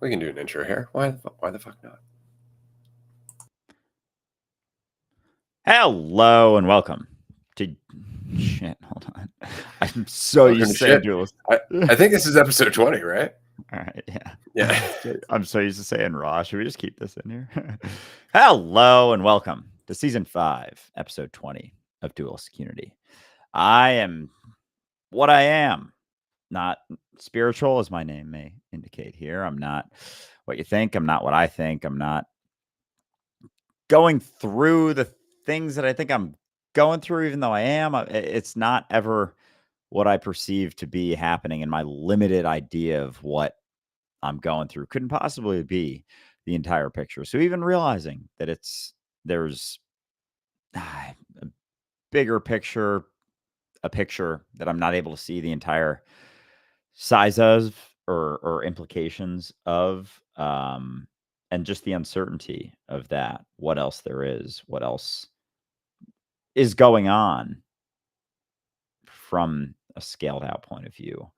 We can do an intro here. Why the fuck not? Hello and welcome to shit. Hold on. I'm so Welcome used to to saying shit. duels. I think this is episode 20, right? All right, yeah. Yeah. I'm so used to saying raw. Should we just keep this in here? Hello and welcome to season 5, episode 20 of Dualistic Unity. I am what I am, not spiritual, as my name may indicate here. I'm not what you think. I'm not what I think. I'm not going through the things that I think I'm going through, even though I am. It's not ever what I perceive to be happening, in my limited idea of what I'm going through couldn't possibly be the entire picture. So even realizing that there's a bigger picture, a picture that I'm not able to see the entire size of or implications of, and just the uncertainty of that, what else there is, what else is going on from a scaled out point of view.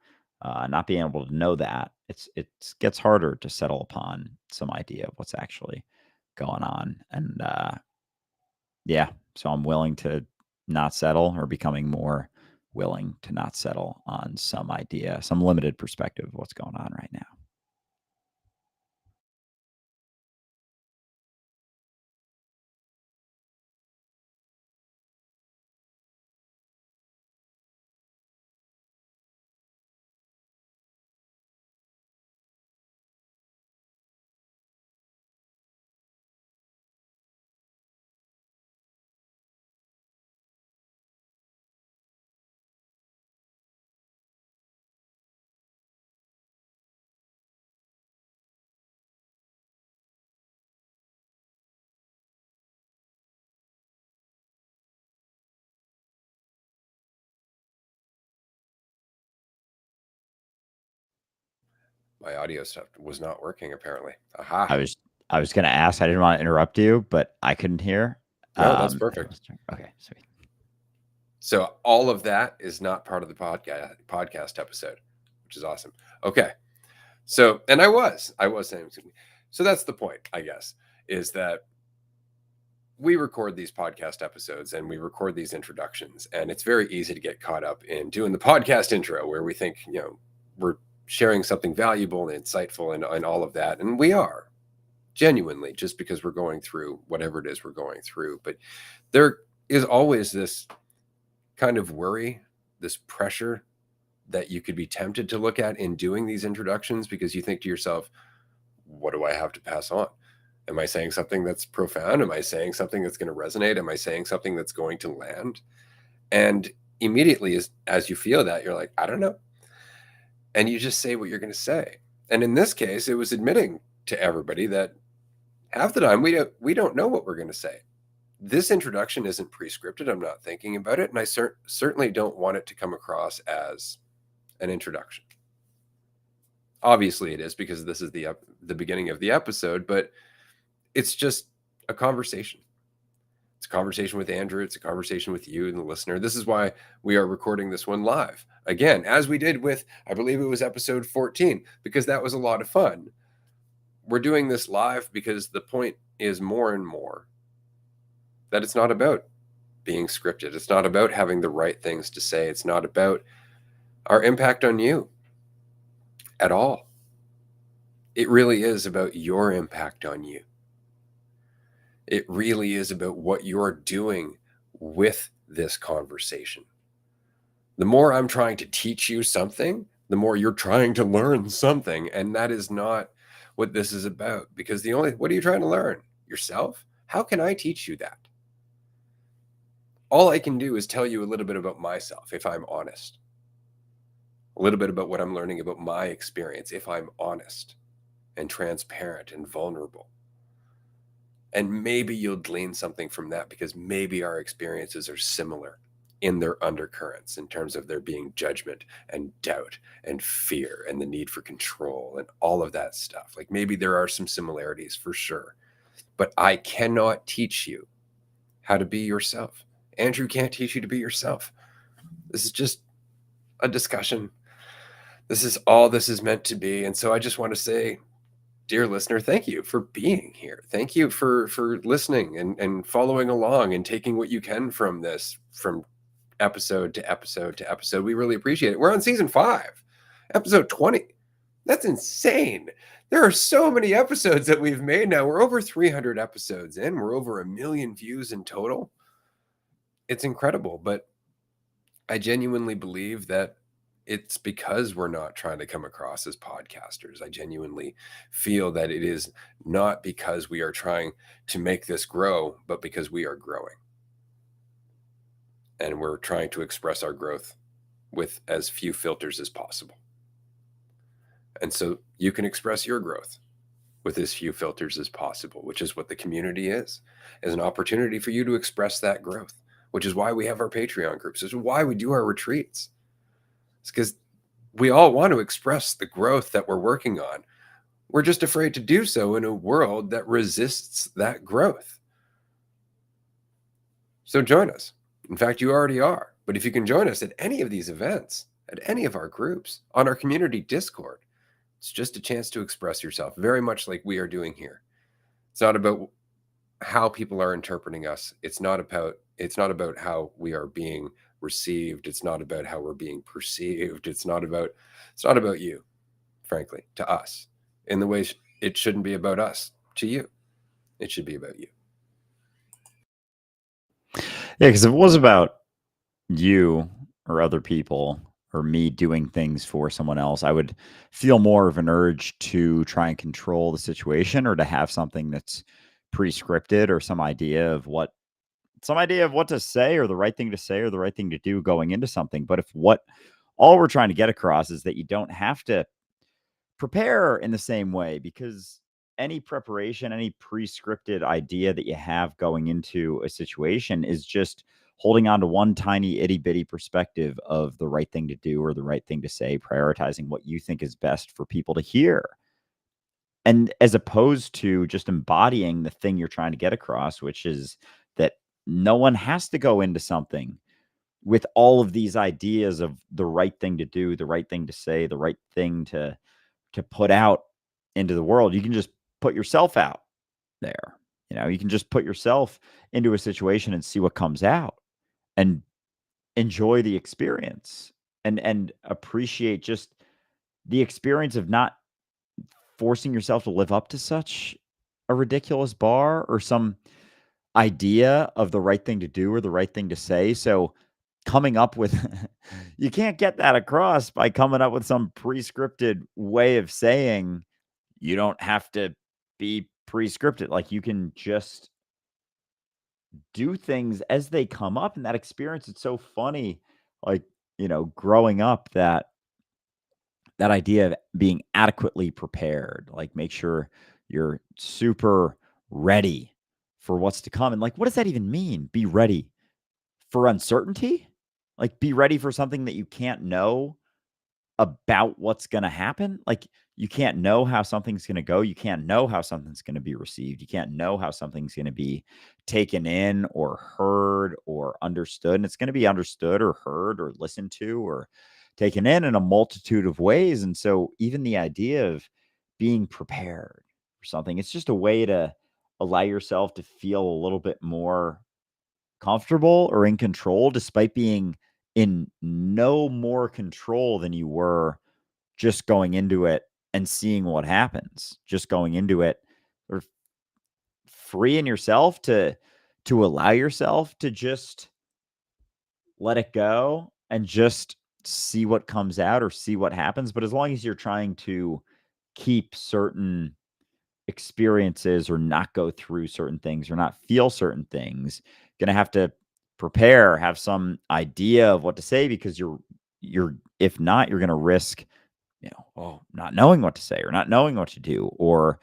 Not being able to know that, it gets harder to settle upon some idea of what's actually going on. And yeah, so I'm willing to not settle, or becoming more willing to not settle on some idea, some limited perspective of what's going on right now. My audio stuff was not working apparently. Aha. I was going to ask. I didn't want to interrupt you, but I couldn't hear. No, that's perfect. Okay, sweet. So all of that is not part of the podcast episode, which is awesome. Okay. So, and I was saying, so that's the point, I guess, is that we record these podcast episodes and we record these introductions, and it's very easy to get caught up in doing the podcast intro where we think, we're sharing something valuable and insightful and all of that. And we are genuinely, just because we're going through whatever it is we're going through. But there is always this kind of worry, this pressure that you could be tempted to look at in doing these introductions, because you think to yourself, what do I have to pass on? Am I saying something that's profound? Am I saying something that's going to resonate? Am I saying something that's going to land? And immediately, as you feel that, you're like, I don't know. And you just say what you're going to say. And in this case, it was admitting to everybody that half the time we don't know what we're going to say. This introduction isn't pre-scripted. I'm not thinking about it. And I certainly don't want it to come across as an introduction. Obviously it is, because this is the beginning of the episode, but it's just a conversation. It's a conversation with Andrew. It's a conversation with you and the listener. This is why we are recording this one live. Again, as we did with, I believe it was episode 14, because that was a lot of fun. We're doing this live because the point is more and more that it's not about being scripted. It's not about having the right things to say. It's not about our impact on you at all. It really is about your impact on you. It really is about what you're doing with this conversation. The more I'm trying to teach you something, the more you're trying to learn something. And that is not what this is about. Because what are you trying to learn? Yourself? How can I teach you that? All I can do is tell you a little bit about myself, if I'm honest. A little bit about what I'm learning about my experience, if I'm honest and transparent and vulnerable. And maybe you'll glean something from that, because maybe our experiences are similar in their undercurrents, in terms of there being judgment and doubt and fear and the need for control and all of that stuff. Like, maybe there are some similarities for sure, but I cannot teach you how to be yourself. Andrew can't teach you to be yourself. This is just a discussion. This is all this is meant to be. And so I just want to say dear listener, thank you for being here. Thank you for listening and following along and taking what you can from this, from episode to episode to episode. We really appreciate it. We're on season 5, episode 20. That's insane. There are so many episodes that we've made now. We're over 300 episodes in. We're over 1 million views in total. It's incredible, but I genuinely believe that it's because we're not trying to come across as podcasters. I genuinely feel that it is not because we are trying to make this grow, but because we are growing. And we're trying to express our growth with as few filters as possible. And so you can express your growth with as few filters as possible, which is what the community is an opportunity for you to express that growth, which is why we have our Patreon groups. This is why we do our retreats. It's because we all want to express the growth that we're working on. We're just afraid to do so in a world that resists that growth. So join us. In fact, you already are. But if you can join us at any of these events, at any of our groups, on our community Discord, it's just a chance to express yourself, very much like we are doing here. It's not about how people are interpreting us. It's not about how we are being received. It's not about how we're being perceived. It's not about you, frankly, to us. In the way it shouldn't be about us to you. It should be about you. Yeah, because if it was about you or other people or me doing things for someone else, I would feel more of an urge to try and control the situation or to have something that's pre-scripted or some idea of what to say or the right thing to say or the right thing to do going into something. But if what all we're trying to get across is that you don't have to prepare in the same way, because any preparation, any pre-scripted idea that you have going into a situation is just holding on to one tiny itty bitty perspective of the right thing to do or the right thing to say, prioritizing what you think is best for people to hear. And as opposed to just embodying the thing you're trying to get across, which is that no one has to go into something with all of these ideas of the right thing to do, the right thing to say, the right thing to put out into the world. You can just put yourself out there. You can just put yourself into a situation and see what comes out and enjoy the experience and appreciate just the experience of not forcing yourself to live up to such a ridiculous bar or some idea of the right thing to do or the right thing to say. So coming up with you can't get that across by coming up with some pre-scripted way of saying. You don't have to be pre-scripted. Like, you can just do things as they come up, and that experience, it's so funny, like, growing up, that idea of being adequately prepared, like, make sure you're super ready for what's to come. And, like, what does that even mean? Be ready for uncertainty? Like, be ready for something that you can't know about what's gonna happen. Like, you can't know how something's gonna go. You can't know how something's gonna be received. You can't know how something's gonna be taken in or heard or understood. And it's gonna be understood or heard or listened to or taken in a multitude of ways. And so even the idea of being prepared for something, it's just a way to allow yourself to feel a little bit more comfortable or in control, despite being in no more control than you were just going into it and seeing what happens. Just going into it, or freeing yourself to allow yourself to just let it go and just see what comes out or see what happens. But as long as you're trying to keep certain experiences or not go through certain things or not feel certain things, gonna have to prepare, have some idea of what to say, because you're if not, you're gonna risk, not knowing what to say or not knowing what to do, or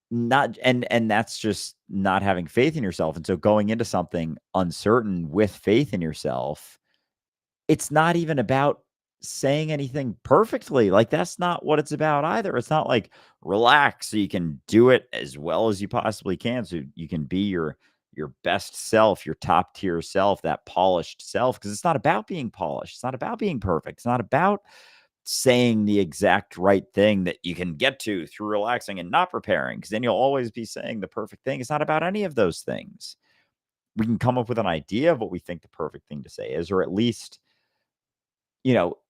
not, and that's just not having faith in yourself. And so going into something uncertain with faith in yourself, it's not even about saying anything perfectly. Like, that's not what it's about either. It's not like relax so you can do it as well as you possibly can, so you can be your best self, your top tier self, that polished self, because it's not about being polished. It's not about being perfect. It's not about saying the exact right thing that you can get to through relaxing and not preparing, because then you'll always be saying the perfect thing. It's not about any of those things. We can come up with an idea of what we think the perfect thing to say is, or at least,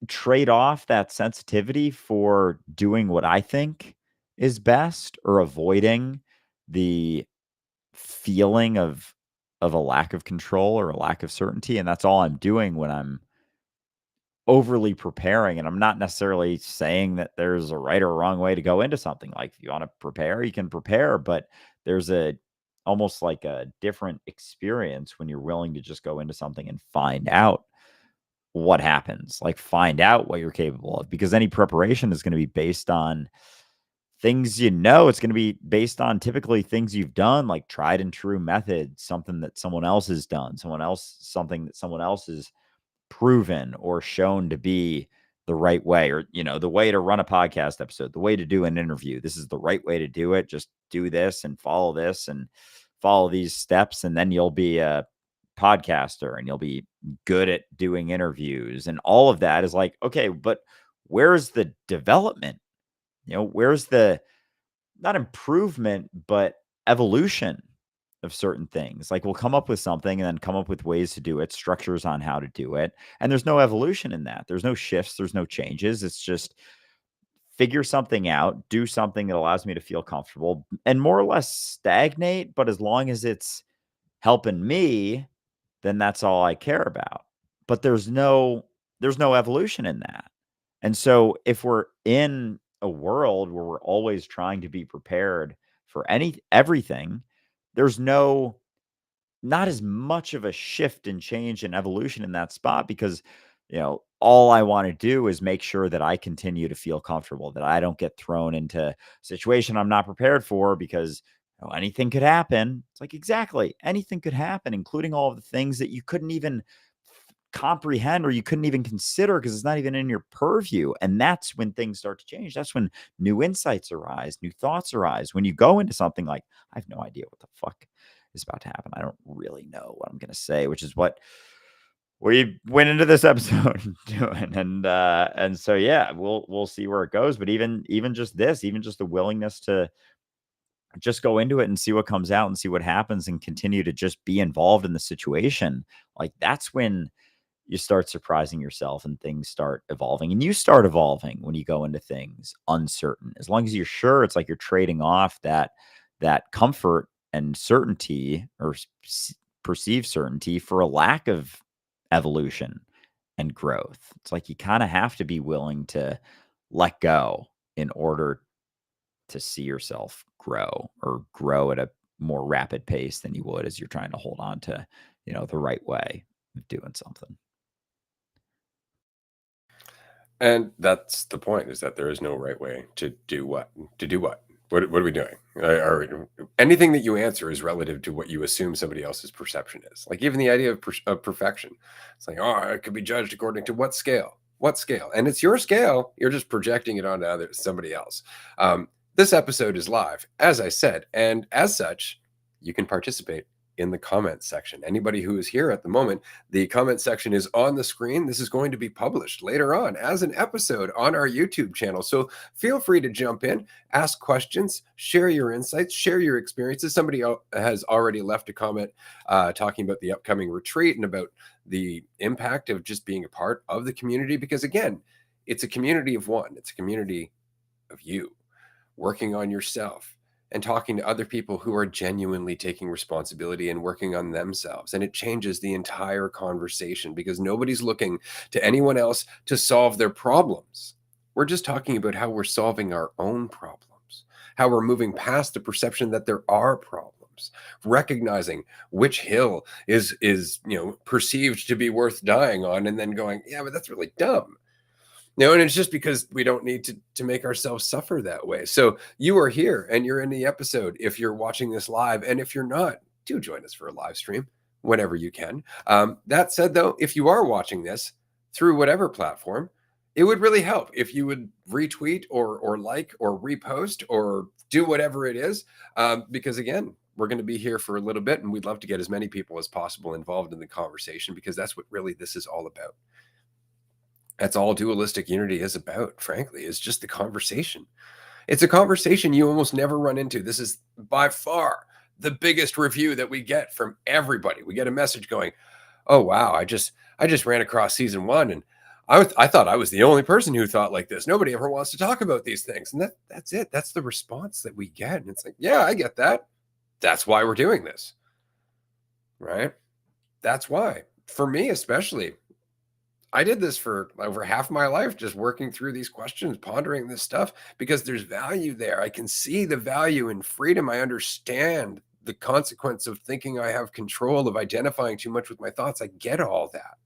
trade off that sensitivity for doing what I think is best, or avoiding the feeling of a lack of control or a lack of certainty. And that's all I'm doing when I'm overly preparing. And I'm not necessarily saying that there's a right or wrong way to go into something. Like, if you want to prepare, you can prepare, but there's almost like a different experience when you're willing to just go into something and find out what happens, like find out what you're capable of, because any preparation is going to be based on things, it's going to be based on typically things you've done, like tried and true methods, something that someone else has done, something that someone else has proven or shown to be the right way, or, the way to run a podcast episode, the way to do an interview. This is the right way to do it. Just do this and follow these steps, and then you'll be a podcaster and you'll be good at doing interviews. And all of that is like, okay, but where's the development? Where's the, not improvement, but evolution of certain things? Like, we'll come up with something and then come up with ways to do it, structures on how to do it. And there's no evolution in that. There's no shifts. There's no changes. It's just figure something out, do something that allows me to feel comfortable and more or less stagnate. But as long as it's helping me, then that's all I care about. But there's no evolution in that. And so if we're in a world where we're always trying to be prepared for everything, there's not as much of a shift and change and evolution in that spot, because all I want to do is make sure that I continue to feel comfortable, that I don't get thrown into a situation I'm not prepared for, because anything could happen. It's like, exactly, anything could happen, including all of the things that you couldn't even comprehend or you couldn't even consider, because it's not even in your purview. And that's when things start to change. That's when new insights arise, new thoughts arise. When you go into something like, I have no idea what the fuck is about to happen, I don't really know what I'm going to say, which is what we went into this episode doing. And so, yeah, we'll see where it goes. But even just the willingness to just go into it and see what comes out and see what happens and continue to just be involved in the situation, like, that's when you start surprising yourself and things start evolving. And you start evolving when you go into things uncertain. As long as you're sure, it's like you're trading off that comfort and certainty, or perceived certainty, for a lack of evolution and growth. It's like you kind of have to be willing to let go in order to see yourself grow, or grow at a more rapid pace than you would as you're trying to hold on to, the right way of doing something. And that's the point, is that there is no right way to do what? To do what? What are we doing? Anything that you answer is relative to what you assume somebody else's perception is. Like, even the idea of perfection. It's like, oh, it could be judged according to what scale? What scale? And it's your scale. You're just projecting it onto somebody else. This episode is live, as I said. And as such, you can participate in the comment section. Anybody who is here at the moment, the comment section is on the screen. This is going to be published later on as an episode on our YouTube channel. So feel free to jump in, ask questions, share your insights, share your experiences. Somebody has already left a comment talking about the upcoming retreat and about the impact of just being a part of the community. Because again, it's a community of one. It's a community of you working on yourself and talking to other people who are genuinely taking responsibility and working on themselves. And it changes the entire conversation, because nobody's looking to anyone else to solve their problems. We're just talking about how we're solving our own problems, how we're moving past the perception that there are problems, recognizing which hill is perceived to be worth dying on, and then going, yeah, but that's really dumb. And it's just because we don't need to make ourselves suffer that way. So you are here and you're in the episode if you're watching this live. And if you're not, do join us for a live stream whenever you can. That said, though, if you are watching this through whatever platform, it would really help if you would retweet or like or repost or do whatever it is. Because again, we're going to be here for a little bit, and we'd love to get as many people as possible involved in the conversation, because that's what really this is all about. That's all dualistic unity is about, frankly, is just the conversation. It's a conversation you almost never run into. This is by far the biggest review that we get from everybody. We get a message going, "Oh wow, I just ran across season 1 and I thought I was the only person who thought like this. Nobody ever wants to talk about these things." And that's it. That's the response that we get. And it's like, "Yeah, I get that. That's why we're doing this." Right? That's why. For me especially, I did this for over half my life, just working through these questions, pondering this stuff because there's value there. I can see the value in freedom. I understand the consequence of thinking I have control, of identifying too much with my thoughts. I get all that.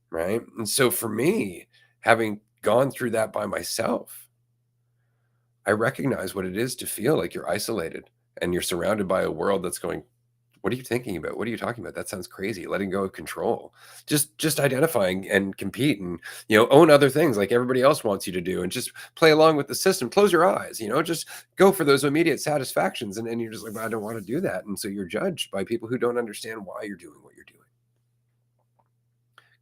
Right. And so for me, having gone through that by myself, I recognize what it is to feel like you're isolated and you're surrounded by a world that's going, "What are you thinking about? What are you talking about? That sounds crazy." Letting go of control. Just identifying and compete and, own other things like everybody else wants you to do and just play along with the system. Close your eyes, just go for those immediate satisfactions. And you're just like, "Well, I don't want to do that." And so you're judged by people who don't understand why you're doing what you're doing.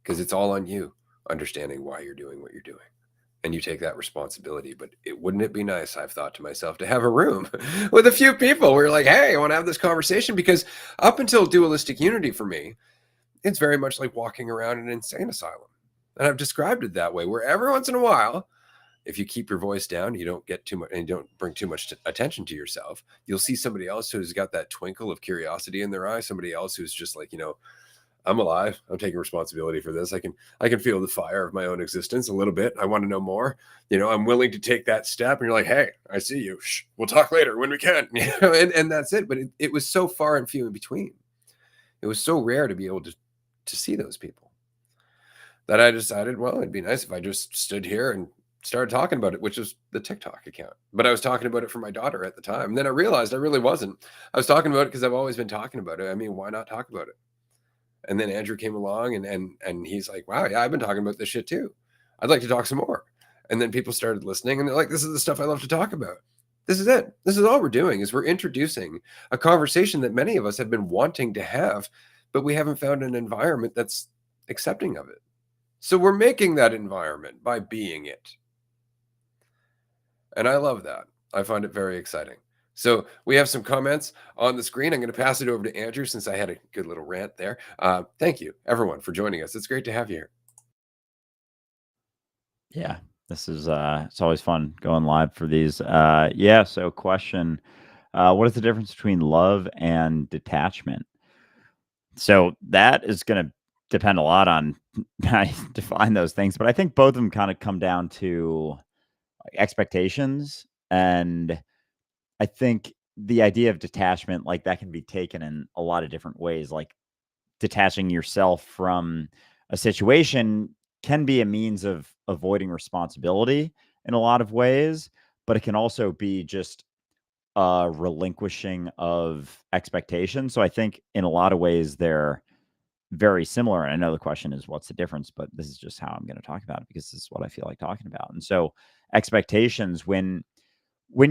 Because it's all on you understanding why you're doing what you're doing. And you take that responsibility. But wouldn't it be nice, I've thought to myself, to have a room with a few people where you're like, "Hey, I want to have this conversation." Because up until dualistic unity for me, it's very much like walking around an insane asylum. And I've described it that way, where every once in a while, if you keep your voice down, you don't get too much and you don't bring too much attention to yourself, you'll see somebody else who's got that twinkle of curiosity in their eye, somebody else who's just like, "I'm alive. I'm taking responsibility for this. I can feel the fire of my own existence a little bit. I want to know more. I'm willing to take that step." And you're like, "Hey, I see you. Shh, we'll talk later when we can." And that's it. But it was so far and few in between. It was so rare to be able to see those people that I decided, well, it'd be nice if I just stood here and started talking about it, which is the TikTok account. But I was talking about it for my daughter at the time. And then I realized I really wasn't. I was talking about it because I've always been talking about it. I mean, why not talk about it? And then Andrew came along and he's like, "Wow, yeah, I've been talking about this shit too. I'd like to talk some more." And then people started listening and they're like, "This is the stuff I love to talk about." This is it. This is all we're doing is we're introducing a conversation that many of us have been wanting to have, but we haven't found an environment that's accepting of it. So we're making that environment by being it. And I love that. I find it very exciting. So we have some comments on the screen. I'm going to pass it over to Andrew since I had a good little rant there. Thank you, everyone, for joining us. It's great to have you here. Yeah, this is it's always fun going live for these. Yeah, so question, what is the difference between love and detachment? So that is going to depend a lot on how you define those things, but I think both of them kind of come down to expectations. And I think the idea of detachment, like that can be taken in a lot of different ways. Like detaching yourself from a situation can be a means of avoiding responsibility in a lot of ways, but it can also be just a relinquishing of expectations. So I think in a lot of ways they're very similar. And I know the question is what's the difference, but this is just how I'm going to talk about it because this is what I feel like talking about. And so expectations, when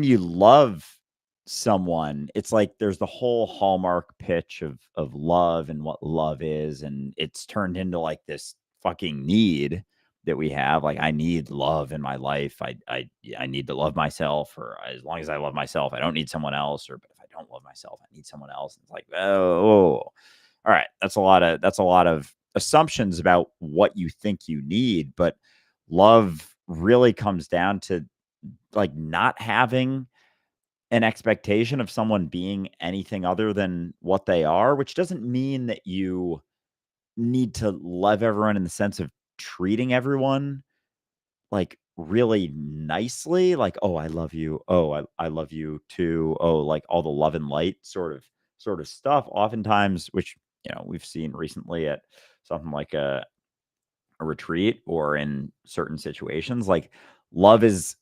you love someone, it's like there's the whole hallmark pitch of love and what love is, and it's turned into like this fucking need that we have. Like I need love in my life. I need to love myself, or as long as I love myself, I don't need someone else. Or but if I don't love myself, I need someone else. And it's like, oh, all right, that's a lot of assumptions about what you think you need, but love really comes down to like not having an expectation of someone being anything other than what they are, which doesn't mean that you need to love everyone in the sense of treating everyone like really nicely, like, oh, I love you. Oh, I love you too. Oh, like all the love and light sort of stuff. Oftentimes, which we've seen recently at something like a retreat or in certain situations, like love is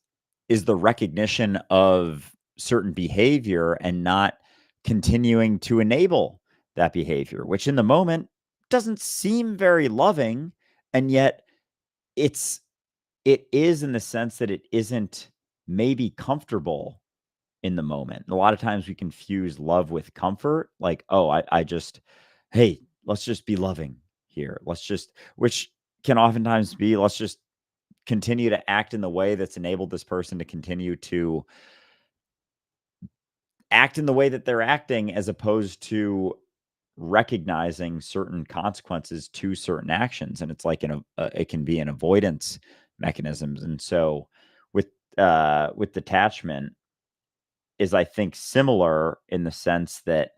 the recognition of certain behavior and not continuing to enable that behavior, which in the moment doesn't seem very loving. And yet it's it is in the sense that it isn't maybe comfortable in the moment. A lot of times we confuse love with comfort. Like, oh, I just, hey, let's just be loving here. Let's just, which can oftentimes be, let's just continue to act in the way that's enabled this person to continue to act in the way that they're acting, as opposed to recognizing certain consequences to certain actions. And it's like it can be an avoidance mechanisms. And so with detachment is, I think, similar in the sense that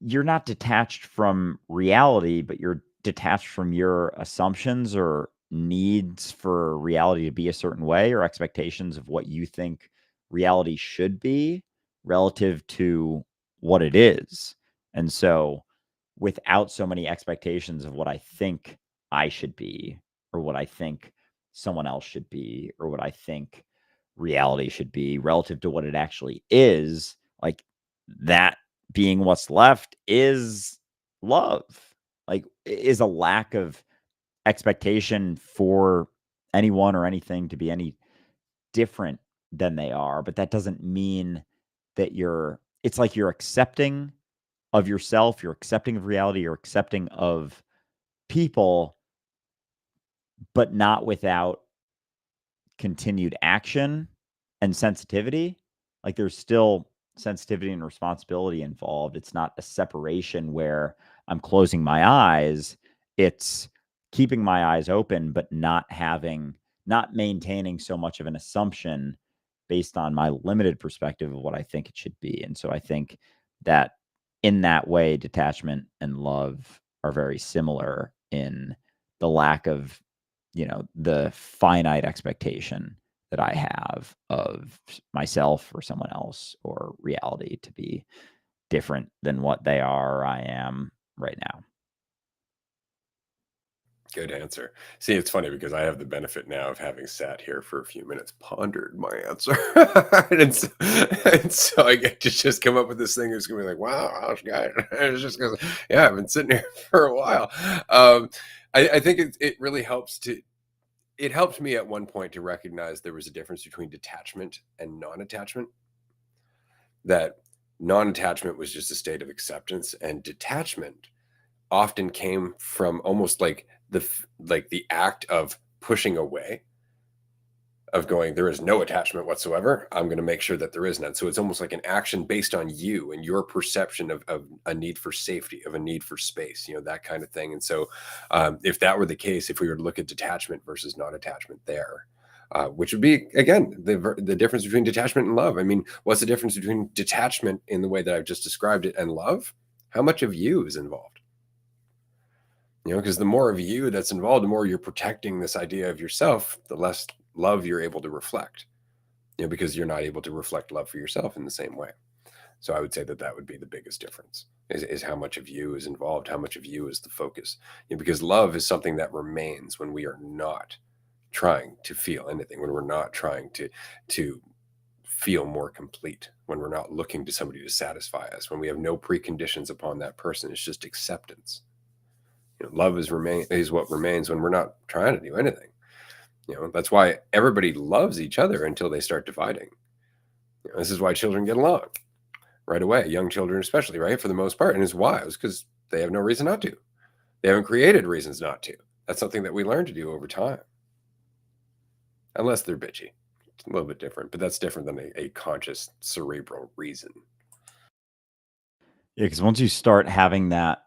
you're not detached from reality, but you're detached from your assumptions or needs for reality to be a certain way, or expectations of what you think reality should be relative to what it is. And so, without so many expectations of what I think I should be, or what I think someone else should be, or what I think reality should be relative to what it actually is, like that being what's left is love. Like, is a lack of expectation for anyone or anything to be any different than they are. But that doesn't mean that it's like you're accepting of yourself, you're accepting of reality, you're accepting of people, but not without continued action and sensitivity. Like, there's still sensitivity and responsibility involved. It's not a separation where I'm closing my eyes. It's keeping my eyes open, but not maintaining so much of an assumption based on my limited perspective of what I think it should be. And so I think that in that way, detachment and love are very similar in the lack of, the finite expectation that I have of myself or someone else or reality to be different than what they are or I am right now. Good answer. See, it's funny because I have the benefit now of having sat here for a few minutes, pondered my answer, and so I get to just come up with this thing that's gonna be like, "Wow, guy," it's just because, yeah, I've been sitting here for a while. Um, I think it really helps to. It helped me at one point to recognize there was a difference between detachment and non-attachment. That non-attachment was just a state of acceptance, and detachment often came from almost like the act of pushing away, of going, there is no attachment whatsoever, I'm going to make sure that there is none. So it's almost like an action based on you and your perception of a need for safety, of a need for space, that kind of thing. And so if that were the case, if we were to look at detachment versus non-attachment there, which would be, again, the difference between detachment and love. I mean, what's the difference between detachment in the way that I've just described it and love? How much of you is involved? Because the more of you that's involved, the more you're protecting this idea of yourself, the less love you're able to reflect, because you're not able to reflect love for yourself in the same way. So I would say that that would be the biggest difference, is how much of you is involved, how much of you is the focus. Because love is something that remains when we are not trying to feel anything, when we're not trying to feel more complete, when we're not looking to somebody to satisfy us, when we have no preconditions upon that person. It's just acceptance. Love is what remains when we're not trying to do anything. That's why everybody loves each other until they start dividing. This is why children get along right away, young children especially, right? For the most part. And it's why? It's because they have no reason not to. They haven't created reasons not to. That's something that we learn to do over time. Unless they're bitchy. It's a little bit different, but that's different than a conscious cerebral reason. Yeah, because once you start having that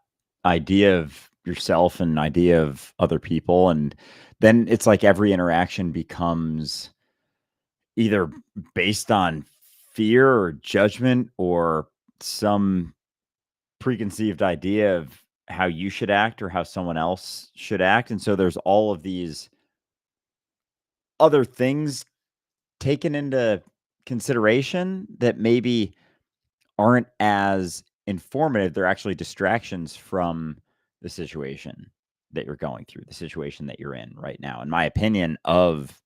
idea of yourself and idea of other people, and then it's like every interaction becomes either based on fear or judgment or some preconceived idea of how you should act or how someone else should act. And so there's all of these other things taken into consideration that maybe aren't as informative. They're actually distractions from the situation that you're going through, the situation that you're in right now. In my opinion of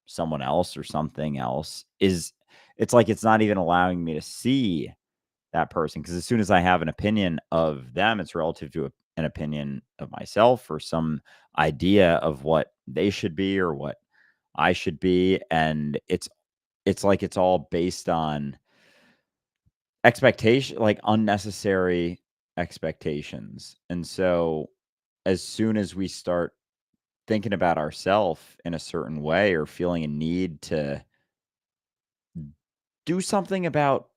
someone else or something else is, it's like it's not even allowing me to see that person, because as soon as I have an opinion of them, it's relative to an opinion of myself or some idea of what they should be or what I should be. And it's like it's all based on expectation, like unnecessary expectations. And so as soon as we start thinking about ourselves in a certain way or feeling a need to do something about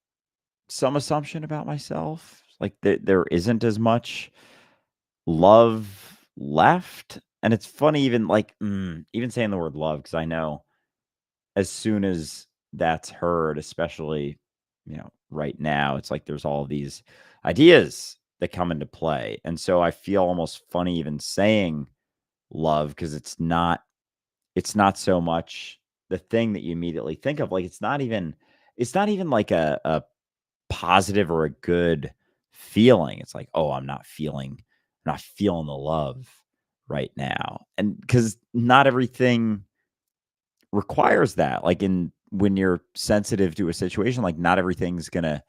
some assumption about myself, like there isn't as much love left. And it's funny, even like even saying the word love, because I know as soon as that's heard, especially right now, it's like there's all these ideas that come into play, and so I feel almost funny even saying love because it's not so much the thing that you immediately think of. Like it's not even like a positive or a good feeling. It's like, oh, I'm not feeling the love right now. And because not everything requires that. Like when you're sensitive to a situation, like not everything's gonna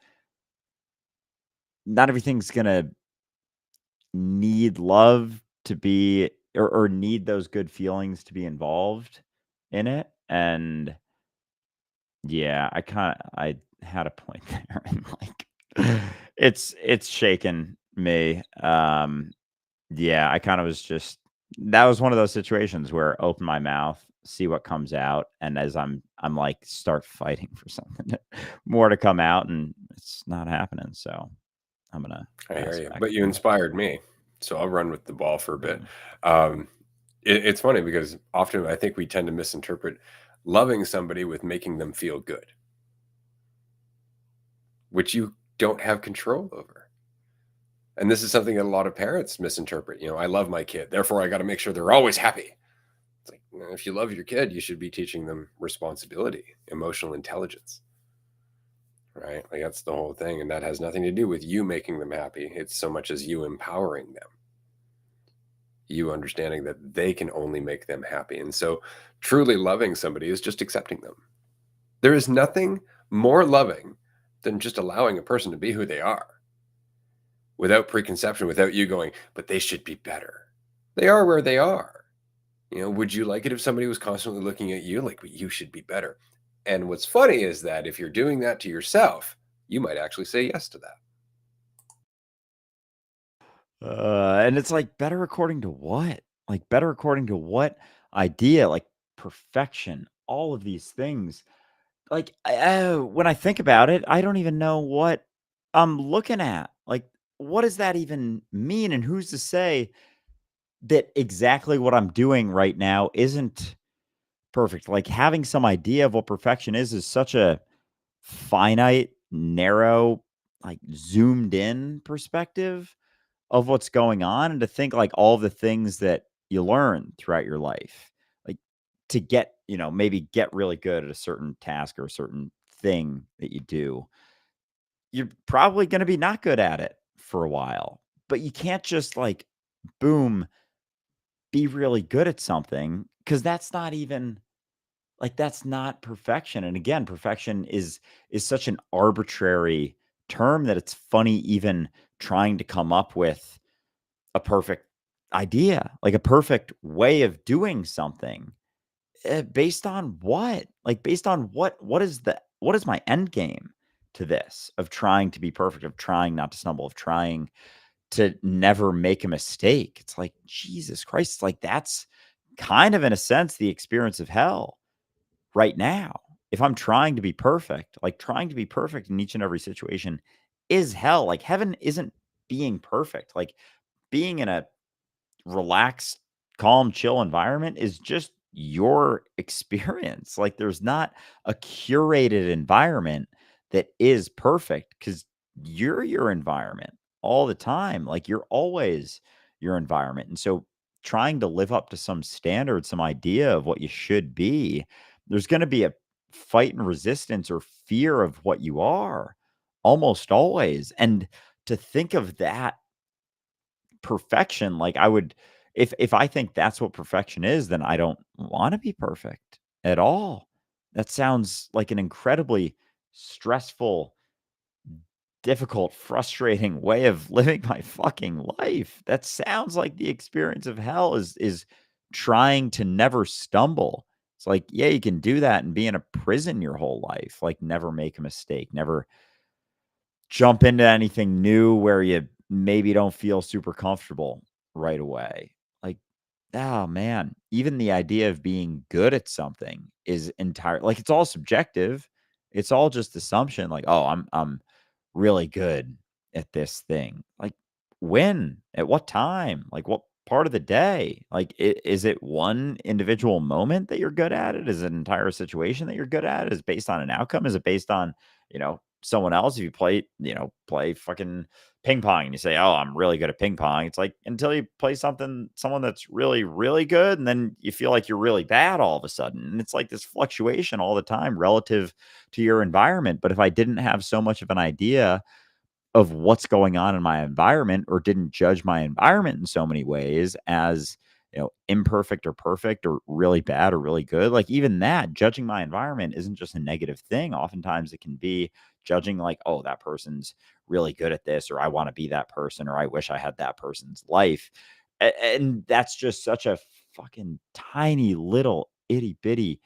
need love to be or need those good feelings to be involved in it. And yeah, I had a point there and like it's shaken me. Yeah, I kind of was just that was one of those situations where open my mouth, see what comes out, and as I'm like start fighting for something more to come out, and it's not happening. So I'm gonna I hear pass it you, back but to you you. inspired me, so I'll run with the ball for a bit. Yeah. Um, it's funny because often I think we tend to misinterpret loving somebody with making them feel good, which you don't have control over. And this is something that a lot of parents misinterpret. I love my kid, therefore I got to make sure they're always happy. It's like, no, if you love your kid, you should be teaching them responsibility, emotional intelligence, right? Like that's the whole thing. And that has nothing to do with you making them happy. It's so much as you empowering them, you understanding that they can only make them happy. And so truly loving somebody is just accepting them. There is nothing more loving than just allowing a person to be who they are without preconception, without you going, but they should be better. They are where they are. Would you like it if somebody was constantly looking at you like, "But you should be better?" And what's funny is that if you're doing that to yourself, you might actually say yes to that. And it's like better according to what? Like better according to what idea? Like perfection, all of these things. Like when I think about it, I don't even know what I'm looking at. Like, what does that even mean? And who's to say that exactly what I'm doing right now isn't perfect? Like having some idea of what perfection is such a finite, narrow, like zoomed in perspective of what's going on, and to think like all the things that you learn throughout your life, like to get, maybe get really good at a certain task or a certain thing that you do, you're probably going to be not good at it for a while, but you can't just like boom, be really good at something because that's not perfection. And again, perfection is such an arbitrary term that it's funny even trying to come up with a perfect idea, like a perfect way of doing something. Based on what? Like based on what is my end game to this of trying to be perfect, of trying not to stumble, of trying to never make a mistake? It's like Jesus Christ, it's like that's kind of in a sense the experience of hell right now. If I'm trying to be perfect, like trying to be perfect in each and every situation is hell. Like heaven isn't being perfect. Like being in a relaxed, calm, chill environment is just your experience. Like there's not a curated environment that is perfect because you're your environment all the time. Like you're always your environment. And so trying to live up to some standard, some idea of what you should be, there's going to be a fight and resistance or fear of what you are almost always. And to think of that perfection, like I would if I think that's what perfection is, then I don't want to be perfect at all. That sounds like an incredibly stressful, difficult, frustrating way of living my fucking life. That sounds like the experience of hell is trying to never stumble. It's like, yeah, you can do that and be in a prison your whole life, like never make a mistake, never jump into anything new where you maybe don't feel super comfortable. right away. Like, oh man, even the idea of being good at something is entire like it's all subjective. It's all just assumption like, "Oh, I'm really good at this thing." Like, when? At what time? Like, what part of the day? Like, is it one individual moment that you're good at it? Is it an entire situation that you're good at? Is it based on an outcome? Is it based on, someone else? If you play fucking ping pong and you say, "Oh, I'm really good at ping pong." It's like until you play someone that's really, really good, and then you feel like you're really bad all of a sudden. And it's like this fluctuation all the time relative to your environment. But if I didn't have so much of an idea of what's going on in my environment or didn't judge my environment in so many ways as imperfect or perfect or really bad or really good, like even that judging my environment isn't just a negative thing. Oftentimes it can be judging like, oh, that person's really good at this, or I want to be that person, or I wish I had that person's life. And that's just such a fucking tiny little itty bitty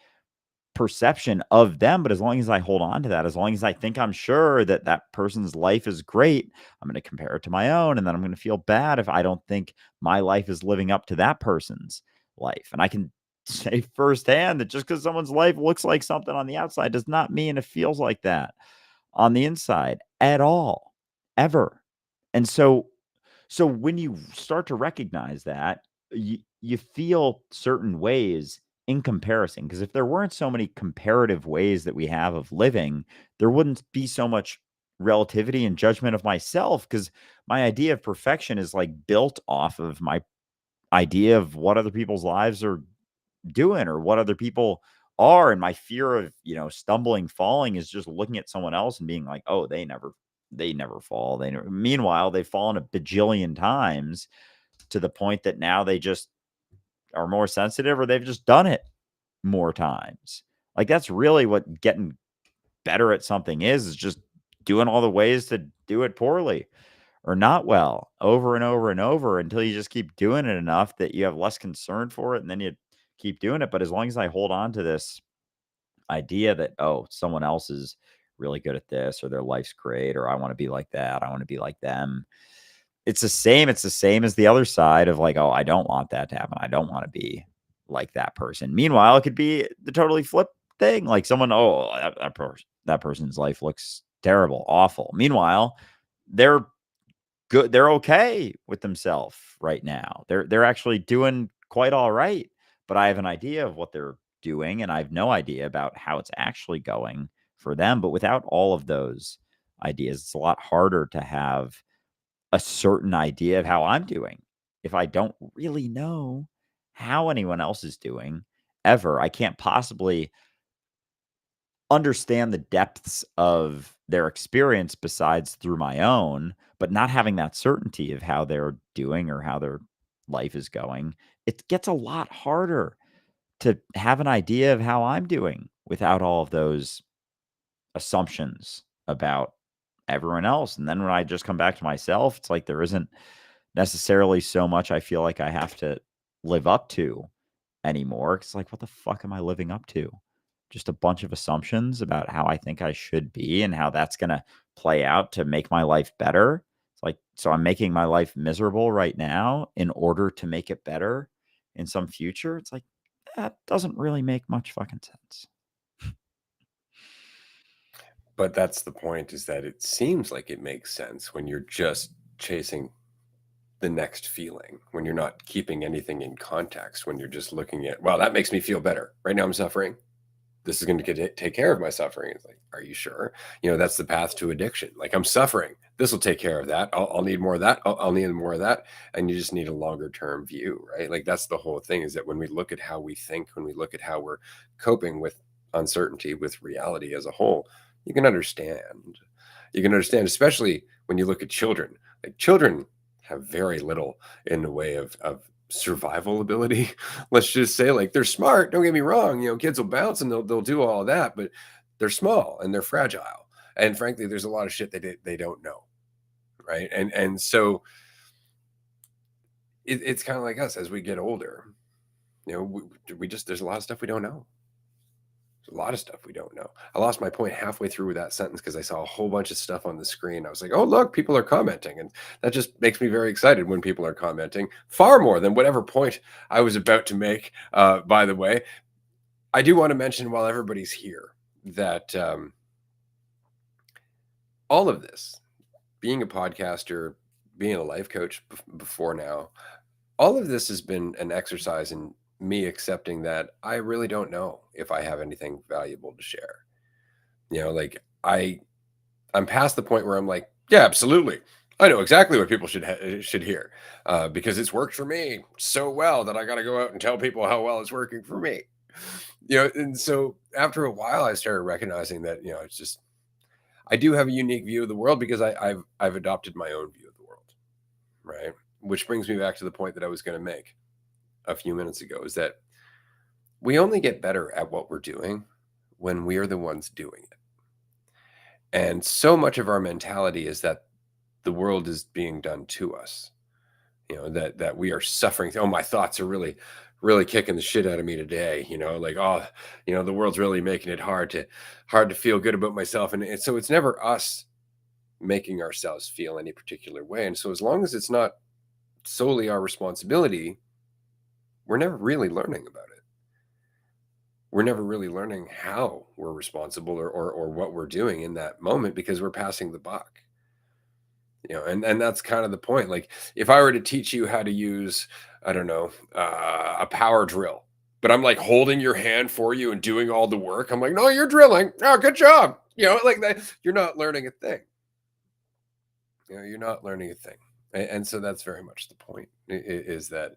perception of them. But as long as I hold on to that, as long as I think I'm sure that that person's life is great, I'm going to compare it to my own. And then I'm going to feel bad if I don't think my life is living up to that person's life. And I can say firsthand that just because someone's life looks like something on the outside does not mean it feels like that on the inside at all, ever. And so when you start to recognize that, you feel certain ways in comparison. Because if there weren't so many comparative ways that we have of living, there wouldn't be so much relativity and judgment of myself. Because my idea of perfection is like built off of my idea of what other people's lives are doing or what other people are. And my fear of, stumbling, falling is just looking at someone else and being like, oh, they never fall. Meanwhile, they've fallen a bajillion times to the point that now they just are more sensitive or they've just done it more times. Like that's really what getting better at something is just doing all the ways to do it poorly or not well over and over and over until you just keep doing it enough that you have less concern for it and then you keep doing it. But as long as I hold on to this idea that, oh, someone else is really good at this or their life's great or I want to be like that, I want to be like them. It's the same as the other side of like, oh, I don't want that to happen. I don't want to be like that person. Meanwhile, it could be the totally flip thing. Like someone, oh, that person's life looks terrible, awful. Meanwhile, they're good. They're okay with themselves right now. They're actually doing quite all right. But I have an idea of what they're doing, and I have no idea about how it's actually going for them. But without all of those ideas, it's a lot harder to have a certain idea of how I'm doing. If I don't really know how anyone else is doing ever, I can't possibly understand the depths of their experience besides through my own, but not having that certainty of how they're doing or how their life is going, it gets a lot harder to have an idea of how I'm doing without all of those assumptions about everyone else. And then when I just come back to myself, it's like there isn't necessarily so much I feel like I have to live up to anymore. It's like, what the fuck am I living up to? Just a bunch of assumptions about how I think I should be and how that's going to play out to make my life better. It's like, so I'm making my life miserable right now in order to make it better in some future. It's like, that doesn't really make much fucking sense. But that's the point, is that it seems like it makes sense when you're just chasing the next feeling, when you're not keeping anything in context, when you're just looking at, well, that makes me feel better. Right now I'm suffering. This is going to take care of my suffering. It's like, are you sure? That's the path to addiction. Like, I'm suffering. This will take care of that. I'll need more of that. I'll need more of that. And you just need a longer term view, right? Like, that's the whole thing, is that when we look at how we think, when we look at how we're coping with uncertainty, with reality as a whole, you can understand. You can understand, especially when you look at children. Like, children have very little in the way of survival ability. Let's just say, like, they're smart. Don't get me wrong. Kids will bounce and they'll do all that, but they're small and they're fragile. And frankly, there's a lot of shit they don't know, right? And so it's kind of like us as we get older. We just there's a lot of stuff we don't know. There's a lot of stuff we don't know. I lost my point halfway through that sentence because I saw a whole bunch of stuff on the screen. I was like, oh, look, people are commenting. And that just makes me very excited when people are commenting, far more than whatever point I was about to make. By the way, I do want to mention while everybody's here that all of this, being a podcaster, being a life coach before now, all of this has been an exercise in me accepting that I really don't know if I have anything valuable to share. Like I'm past the point where I'm like, yeah, absolutely. I know exactly what people should hear because it's worked for me so well that I got to go out and tell people how well it's working for me. And so after a while, I started recognizing that it's just I do have a unique view of the world because I've adopted my own view of the world, right? Which brings me back to the point that I was going to make a few minutes ago is that we only get better at what we're doing when we are the ones doing it. And so much of our mentality is that the world is being done to us. That we are suffering. Oh, my thoughts are really kicking the shit out of me today. Like, oh, the world's really making it hard to feel good about myself. And so it's never us making ourselves feel any particular way. And so as long as it's not solely our responsibility, we're never really learning about it. We're never really learning how we're responsible or what we're doing in that moment because we're passing the buck. And that's kind of the point. Like if I were to teach you how to use, I don't know, a power drill, but I'm like holding your hand for you and doing all the work. I'm like, no, you're drilling. Oh, good job. Like that, you're not learning a thing. You're not learning a thing. And so that's very much the point is that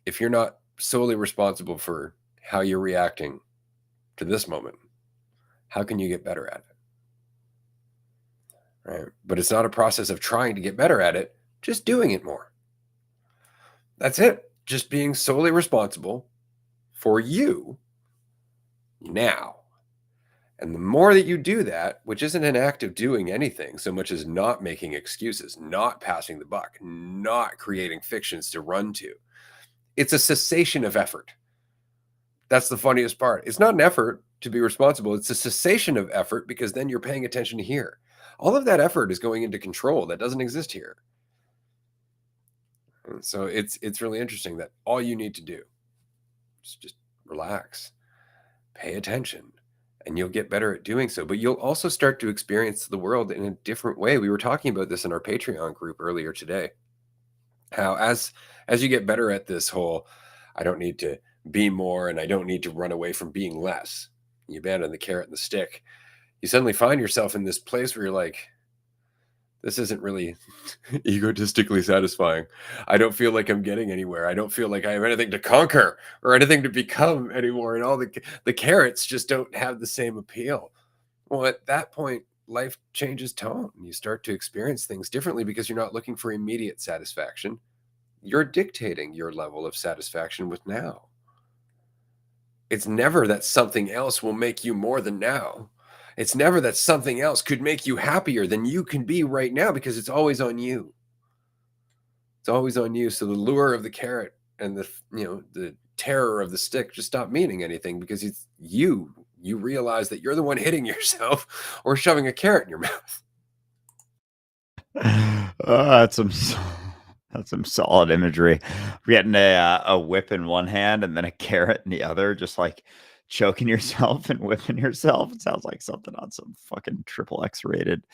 if you're not solely responsible for how you're reacting to this moment, how can you get better at it? Right? But it's not a process of trying to get better at it, just doing it more. That's it. Just being solely responsible for you now. And the more that you do that, which isn't an act of doing anything so much as not making excuses, not passing the buck, not creating fictions to run to, it's a cessation of effort. That's the funniest part. It's not an effort to be responsible. It's a cessation of effort because then you're paying attention here. All of that effort is going into control that doesn't exist here. And so it's really interesting that all you need to do is just relax, pay attention, and you'll get better at doing so. But you'll also start to experience the world in a different way. We were talking about this in our Patreon group earlier today. How as you get better at this whole, I don't need to be more and I don't need to run away from being less. You abandon the carrot and the stick. You suddenly find yourself in this place where you're like, this isn't really egotistically satisfying. I don't feel like I'm getting anywhere. I don't feel like I have anything to conquer or anything to become anymore. And all the carrots just don't have the same appeal. Well, at that point, life changes tone. You start to experience things differently because you're not looking for immediate satisfaction. You're dictating your level of satisfaction with now. It's never that something else will make you more than now. It's never that something else could make you happier than you can be right now because it's always on you. It's always on you. So the lure of the carrot and the terror of the stick just stop meaning anything because it's you. You realize that you're the one hitting yourself or shoving a carrot in your mouth. That's some solid imagery. Getting a whip in one hand and then a carrot in the other, just like choking yourself and whipping yourself. It sounds like something on some fucking triple X rated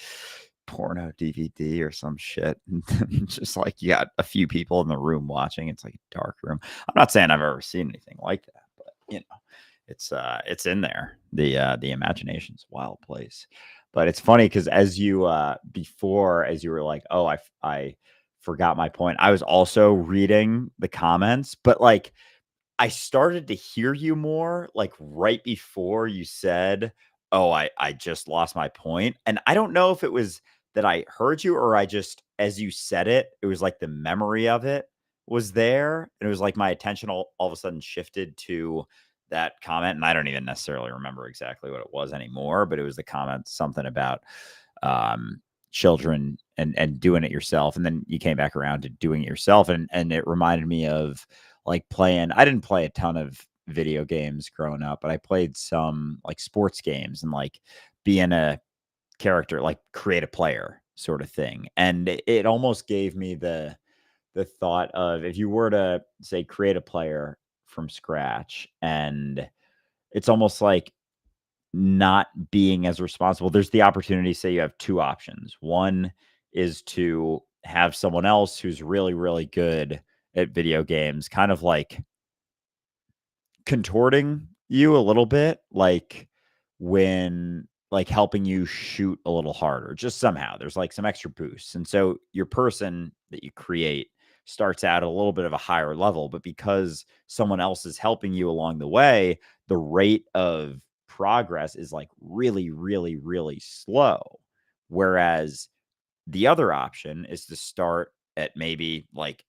porno DVD or some shit. And just like you got a few people in the room watching. It's like a dark room. I'm not saying I've ever seen anything like that, but it's in there. The imagination's a wild place. But it's funny because as you were like, oh, I forgot my point. I was also reading the comments, but like I started to hear you more like right before you said, oh, I just lost my point. And I don't know if it was that I heard you or I just, as you said it, it was like the memory of it was there. And it was like my attention all of a sudden shifted to that comment. And I don't even necessarily remember exactly what it was anymore, but it was the comment, something about children and doing it yourself. And then you came back around to doing it yourself. And it reminded me of like playing. I didn't play a ton of video games growing up, but I played some like sports games and like being a character, like create a player sort of thing. And it almost gave me the thought of if you were to say create a player from scratch, and it's almost like not being as responsible. There's the opportunity, say you have two options. One is to have someone else who's really, really good at video games, kind of like contorting you a little bit, like when like helping you shoot a little harder, just somehow there's like some extra boosts. And so your person that you create starts out at a little bit of a higher level, but because someone else is helping you along the way, the rate of progress is like really, really, really slow. Whereas the other option is to start at maybe like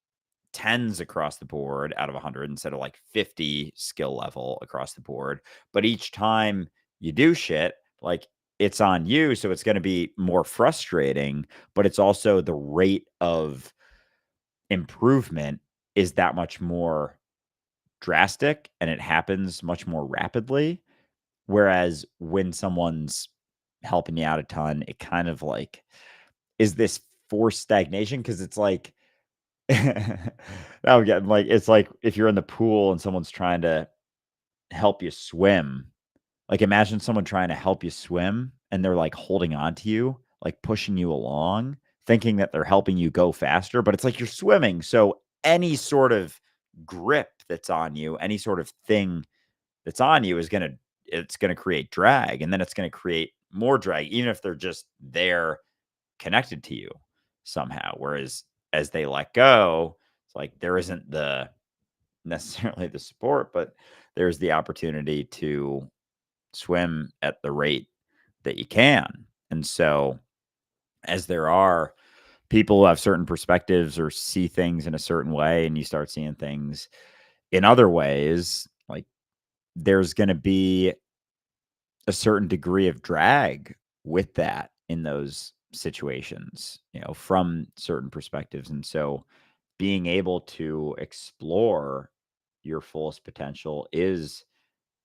tens across the board out of 100 instead of like 50 skill level across the board. But each time you do shit, like it's on you. So it's going to be more frustrating, but it's also the rate of improvement is that much more drastic and it happens much more rapidly. Whereas when someone's helping you out a ton, it kind of like is this forced stagnation because it's like, now I'm getting like it's like if you're in the pool and someone's trying to help you swim. Like imagine someone trying to help you swim and they're like holding on to you, like pushing you along, thinking that they're helping you go faster, but it's like you're swimming. So any sort of grip that's on you, any sort of thing that's on you is gonna create drag, and then it's gonna create more drag, even if they're just there connected to you somehow. Whereas as they let go, it's like there isn't the necessarily the support, but there's the opportunity to swim at the rate that you can. And so as there are people who have certain perspectives or see things in a certain way, and you start seeing things in other ways, like there's going to be a certain degree of drag with that in those situations, from certain perspectives. And so being able to explore your fullest potential is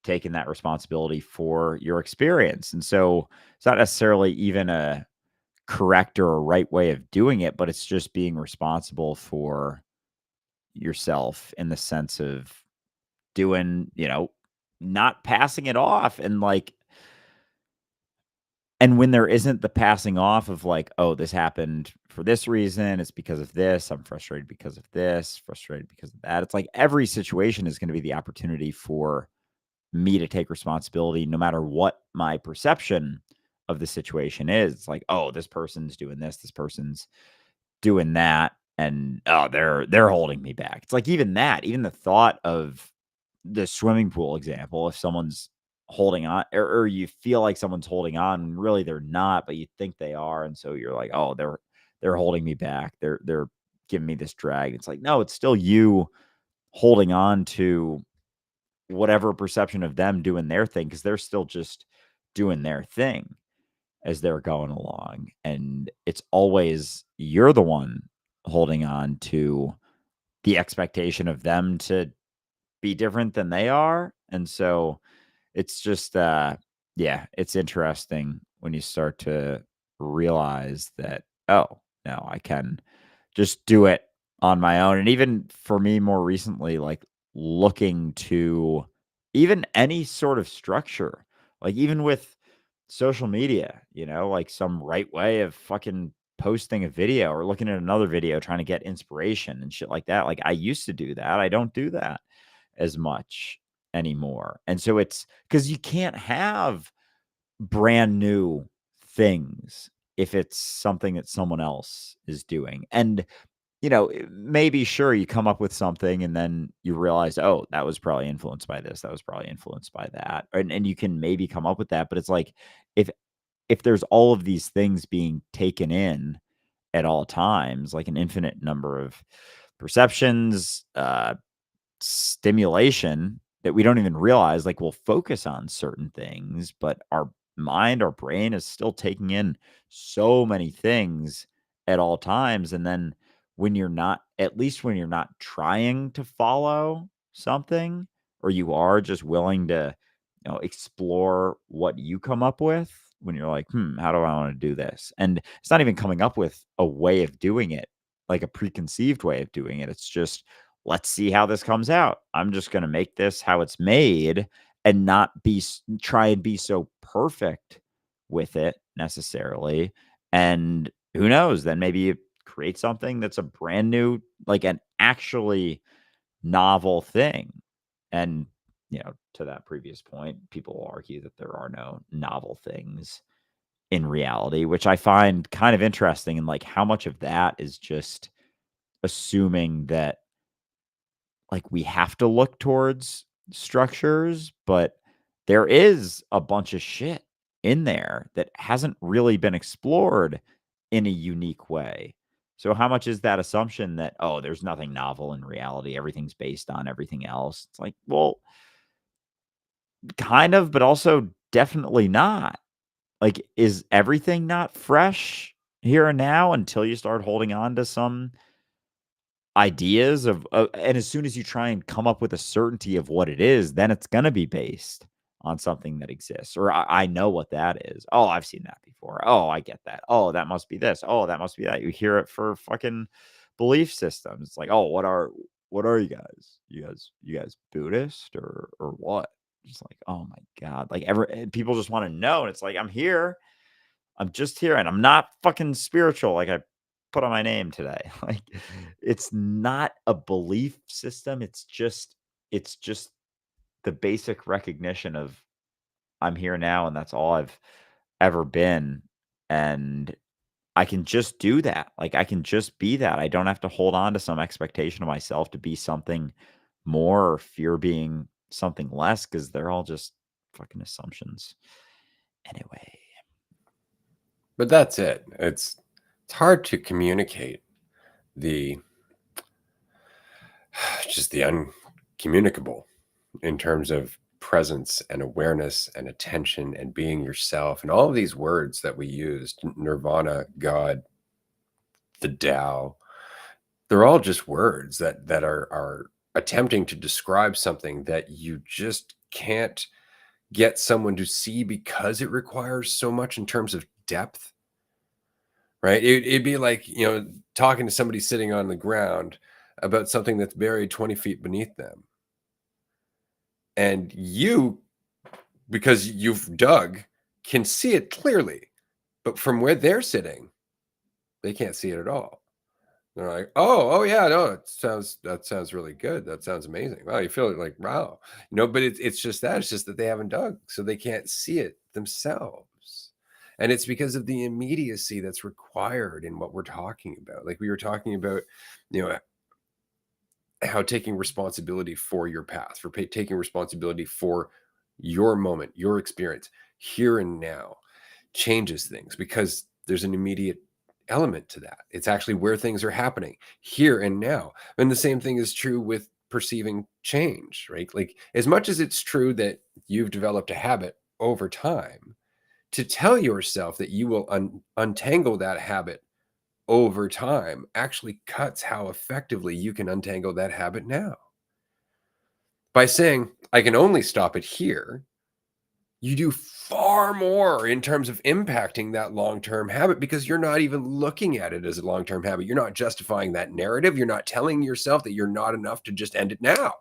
taking that responsibility for your experience. And so it's not necessarily even a correct or a right way of doing it, but it's just being responsible for yourself in the sense of doing, not passing it off and like and when there isn't the passing off of like, "Oh, this happened for this reason, it's because of this, I'm frustrated because of this, frustrated because of that." It's like every situation is gonna be the opportunity for me to take responsibility no matter what my perception of the situation is. It's like, "Oh, this person's doing this person's doing that, and, oh, they're holding me back." It's like even that, even the thought of the swimming pool example, if someone's holding on or you feel like someone's holding on and really they're not, but you think they are, and so you're like, "Oh, they're holding me back. They're giving me this drag." It's like, no, it's still you holding on to whatever perception of them doing their thing because they're still just doing their thing as they're going along. And it's always you're the one holding on to the expectation of them to be different than they are. And so it's just yeah, it's interesting when you start to realize that, oh, no, I can just do it on my own. And even for me more recently, like looking to even any sort of structure, like even with social media, like some right way of fucking posting a video or looking at another video trying to get inspiration and shit like that. Like I used to do that. I don't do that as much anymore. And so it's because you can't have brand new things if it's something that someone else is doing. And maybe sure you come up with something and then you realize, oh, that was probably influenced by this, that was probably influenced by that. And you can maybe come up with that. But it's like if there's all of these things being taken in at all times, like an infinite number of perceptions, stimulation that we don't even realize, like we'll focus on certain things, but our mind, our brain is still taking in so many things at all times. And then when you're not, at least when you're not trying to follow something or you are just willing to, explore what you come up with when you're like, how do I want to do this? And it's not even coming up with a way of doing it, like a preconceived way of doing it. It's just, let's see how this comes out. I'm just going to make this how it's made and not try and be so perfect with it necessarily. And who knows, then maybe you create something that's a brand new, like an actually novel thing. And, to that previous point, people will argue that there are no novel things in reality, which I find kind of interesting. And like, how much of that is just assuming that like we have to look towards structures, but there is a bunch of shit in there that hasn't really been explored in a unique way. So how much is that assumption that, oh, there's nothing novel in reality, everything's based on everything else? It's like, well, kind of, but also definitely not. Like, is everything not fresh here and now until you start holding on to some ideas of and as soon as you try and come up with a certainty of what it is, then it's going to be based on something that exists, or I know what that is. Oh, I've seen that before. Oh, I get that. Oh, that must be this. Oh, that must be that. You hear it for fucking belief systems. It's like, oh, what are you guys? You guys Buddhist or what? Just like, oh my god, like people just want to know, and it's like, I'm here. I'm just here, and I'm not fucking spiritual like I put on my name today. Like, it's not a belief system. It's just the basic recognition of I'm here now, and that's all I've ever been. And I can just do that. Like, I can just be that. I don't have to hold on to some expectation of myself to be something more or fear being something less, because they're all just fucking assumptions. Anyway. But that's it. It's hard to communicate the just the uncommunicable in terms of presence and awareness and attention and being yourself and all of these words that we used, nirvana, God, the Tao. They're all just words that are attempting to describe something that you just can't get someone to see because it requires so much in terms of depth, right? It'd be like, talking to somebody sitting on the ground about something that's buried 20 feet beneath them. And you, because you've dug, can see it clearly. But from where they're sitting, they can't see it at all. They're like, oh yeah, no, that sounds really good. That sounds amazing. Wow, you feel like, wow. But it's just that. It's just that they haven't dug, so they can't see it themselves. And it's because of the immediacy that's required in what we're talking about. Like we were talking about, how taking responsibility for your path, for taking responsibility for your moment, your experience here and now changes things because there's an immediate element to that. It's actually where things are happening here and now. And the same thing is true with perceiving change, right? Like, as much as it's true that you've developed a habit over time, to tell yourself that you will untangle that habit over time actually cuts how effectively you can untangle that habit now. By saying, I can only stop it here, you do far more in terms of impacting that long-term habit because you're not even looking at it as a long-term habit. You're not justifying that narrative. You're not telling yourself that you're not enough to just end it now.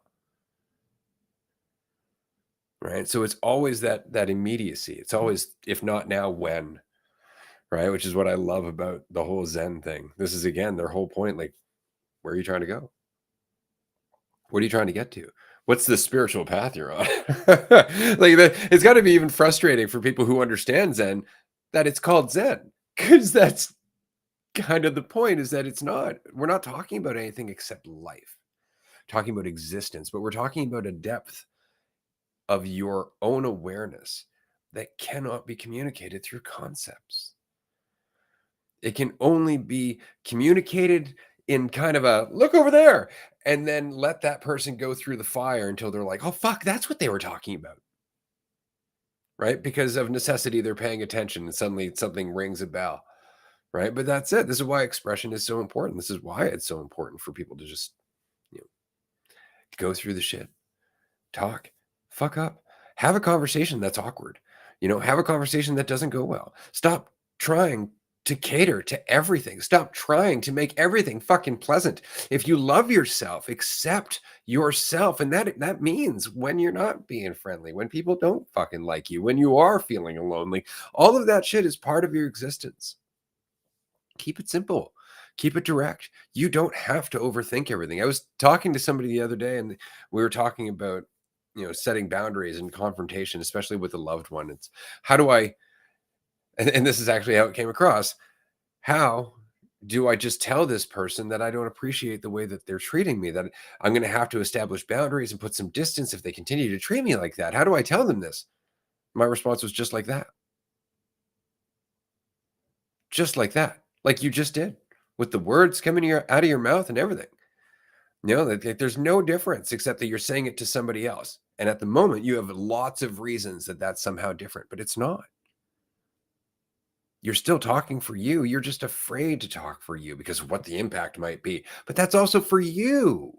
Right? So it's always that immediacy. It's always, if not now, when, right? Which is what I love about the whole Zen thing. This is, again, their whole point. Like, where are you trying to go? What are you trying to get to? What's the spiritual path you're on? It's got to be even frustrating for people who understand Zen that it's called Zen, because that's kind of the point, is that we're not talking about anything except life, talking about existence, but we're talking about a depth of your own awareness that cannot be communicated through concepts. It can only be communicated in kind of a look over there, and then let that person go through the fire until they're like, oh, fuck, that's what they were talking about. Right? Because of necessity, they're paying attention and suddenly something rings a bell. Right? But that's it. This is why expression is so important. This is why it's so important for people to just, go through the shit. talk. Fuck up. Have a conversation that's awkward. Have a conversation that doesn't go well. Stop trying to cater to everything. Stop trying to make everything fucking pleasant. If you love yourself, accept yourself. And that means when you're not being friendly, when people don't fucking like you, when you are feeling lonely, all of that shit is part of your existence. Keep it simple. Keep it direct. You don't have to overthink everything. I was talking to somebody the other day, and we were talking about, setting boundaries and confrontation, especially with a loved one. It's how do I, and this is actually how it came across. How do I just tell this person that I don't appreciate the way that they're treating me, that I'm going to have to establish boundaries and put some distance if they continue to treat me like that? How do I tell them this? My response was just like that. Just like that. Like you just did with the words coming out of your mouth and everything. There's no difference except that you're saying it to somebody else. And at the moment, you have lots of reasons that that's somehow different, but it's not. You're still talking for you. You're just afraid to talk for you because of what the impact might be. But that's also for you.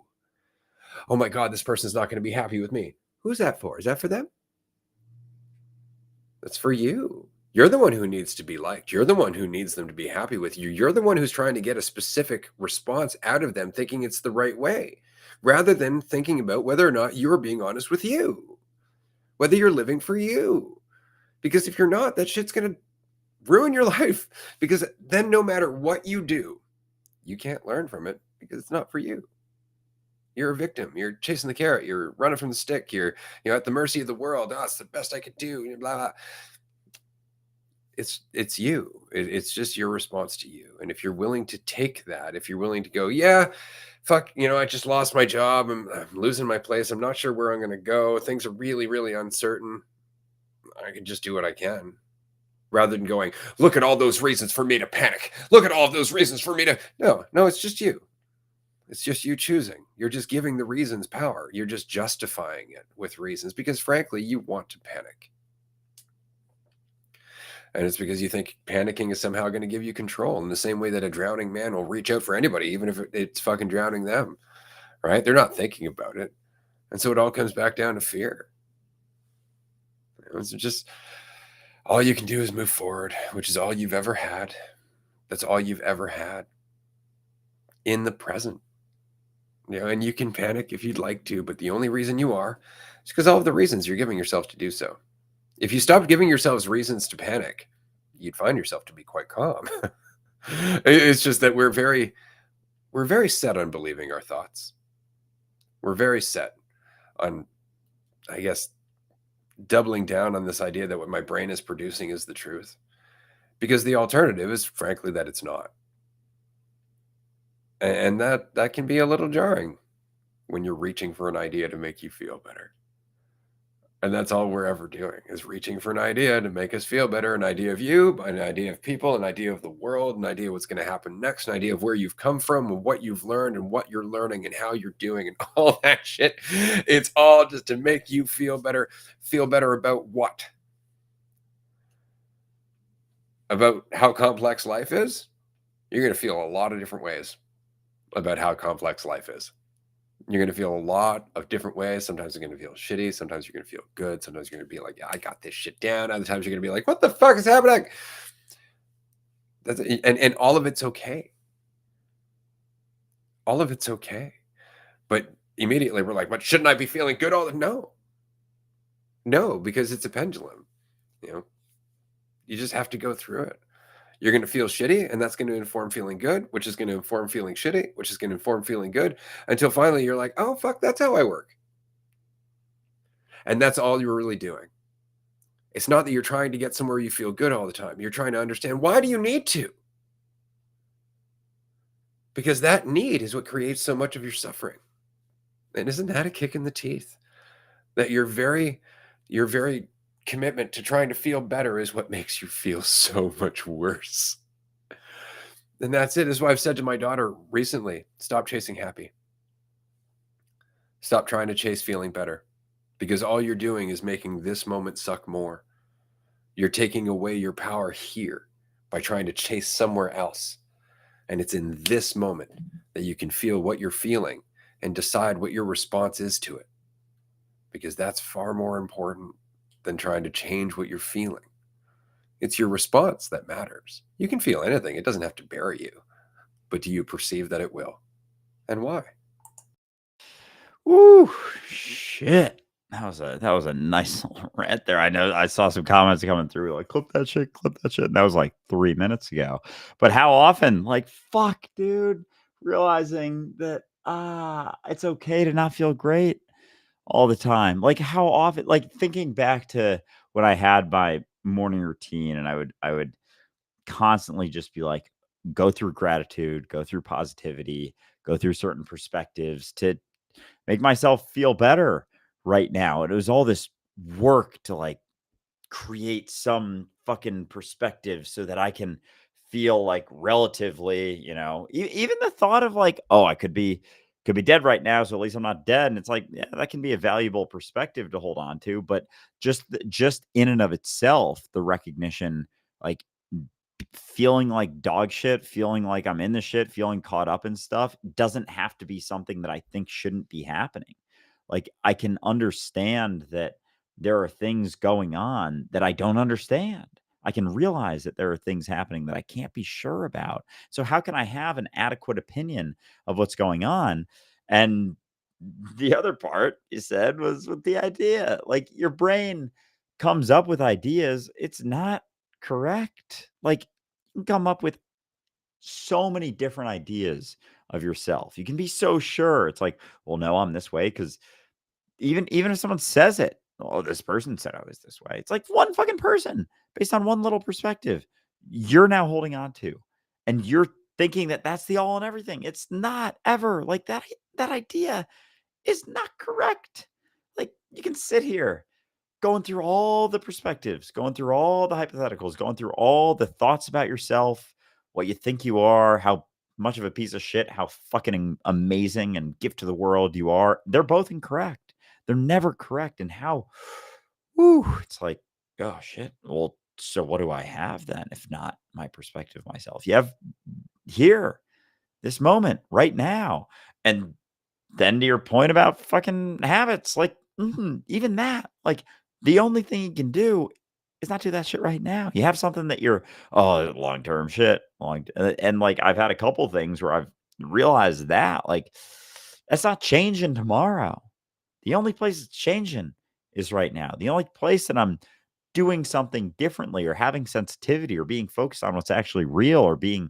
Oh my God, this person's not going to be happy with me. Who's that for? Is that for them? That's for you. You're the one who needs to be liked. You're the one who needs them to be happy with you. You're the one who's trying to get a specific response out of them, thinking it's the right way, rather than thinking about whether or not you're being honest with you, whether you're living for you. Because if you're not, that shit's going to ruin your life. Because then no matter what you do, you can't learn from it because it's not for you. You're a victim. You're chasing the carrot. You're running from the stick. You're at the mercy of the world. Oh, it's the best I could do. Blah, blah. It's you. It's just your response to you. And if you're willing to take that, if you're willing to go, yeah, fuck, I just lost my job. I'm losing my place. I'm not sure where I'm going to go. Things are really, really uncertain. I can just do what I can. Rather than going, look at all those reasons for me to panic. Look at all of those reasons for me to. No, it's just you. It's just you choosing. You're just giving the reasons power. You're just justifying it with reasons because, frankly, you want to panic. And it's because you think panicking is somehow going to give you control in the same way that a drowning man will reach out for anybody, even if it's fucking drowning them, right? They're not thinking about it. And so it all comes back down to fear. It's just all you can do is move forward, which is all you've ever had. That's all you've ever had in the present. And you can panic if you'd like to, but the only reason you are is because all of the reasons you're giving yourself to do so. If you stopped giving yourselves reasons to panic, you'd find yourself to be quite calm. It's just that we're very set on believing our thoughts. We're very set on, I guess, doubling down on this idea that what my brain is producing is the truth. Because the alternative is, frankly, that it's not. And that can be a little jarring when you're reaching for an idea to make you feel better. And that's all we're ever doing is reaching for an idea to make us feel better, an idea of you, an idea of people, an idea of the world, an idea of what's going to happen next, an idea of where you've come from and what you've learned and what you're learning and how you're doing and all that shit. It's all just to make you feel better about what? About how complex life is? You're going to feel a lot of different ways about how complex life is. You're going to feel a lot of different ways. Sometimes you're going to feel shitty. Sometimes you're going to feel good. Sometimes you're going to be like, yeah, I got this shit down. Other times you're going to be like, what the fuck is happening? And all of it's okay. All of it's okay. But immediately we're like, but shouldn't I be feeling good all the No, because it's a pendulum. You just have to go through it. You're going to feel shitty, and that's going to inform feeling good, which is going to inform feeling shitty, which is going to inform feeling good, until finally you're like, oh, fuck, that's how I work. And that's all you're really doing. It's not that you're trying to get somewhere you feel good all the time. You're trying to understand, why do you need to? Because that need is what creates so much of your suffering. And isn't that a kick in the teeth? That your very commitment to trying to feel better is what makes you feel so much worse. And that's it. This is why I've said to my daughter recently, stop chasing happy. Stop trying to chase feeling better. Because all you're doing is making this moment suck more. You're taking away your power here by trying to chase somewhere else. And it's in this moment that you can feel what you're feeling and decide what your response is to it. because that's far more important than trying to change what you're feeling. It's your response that matters. You can feel anything, it doesn't have to bury you. But do you perceive that it will? And why? Woo, shit. That was a nice little rant there. I know I saw some comments coming through like clip that shit. And that was like 3 minutes ago. But how often, like, fuck, dude, realizing that it's okay to not feel great all the time. Like how often, like thinking back to when I had my morning routine and I would constantly just be like, go through gratitude, go through positivity, go through certain perspectives to make myself feel better right now. And it was all this work to like create some fucking perspective so that I can feel like relatively, even the thought of like, oh, I could be dead right now, so at least I'm not dead. And it's like, yeah, that can be a valuable perspective to hold on to. But just in and of itself, the recognition, like feeling like dog shit, feeling like I'm in the shit, feeling caught up in stuff doesn't have to be something that I think shouldn't be happening. Like I can understand that there are things going on that I don't understand. I can realize that there are things happening that I can't be sure about. So how can I have an adequate opinion of what's going on? And the other part you said was with the idea. Like your brain comes up with ideas. It's not correct. Like you can come up with so many different ideas of yourself. You can be so sure. It's like, well, no, I'm this way because even if someone says it, oh, this person said I was this way. It's like one fucking person based on one little perspective you're now holding on to, and you're thinking that that's the all and everything. It's not ever like that. That idea is not correct. Like you can sit here going through all the perspectives, going through all the hypotheticals, going through all the thoughts about yourself, what you think you are, how much of a piece of shit, how fucking amazing and gift to the world you are. They're both incorrect. They're never correct. And how, whoo, it's like, oh shit. Well, so what do I have then, if not my perspective of myself? You have here, this moment, right now. And then to your point about fucking habits, like, even that, like, the only thing you can do is not do that shit right now. You have something that you're, oh, long-term shit, and, like, I've had a couple things where I've realized that, like, that's not changing tomorrow. The only place it's changing is right now. The only place that I'm doing something differently or having sensitivity or being focused on what's actually real or being,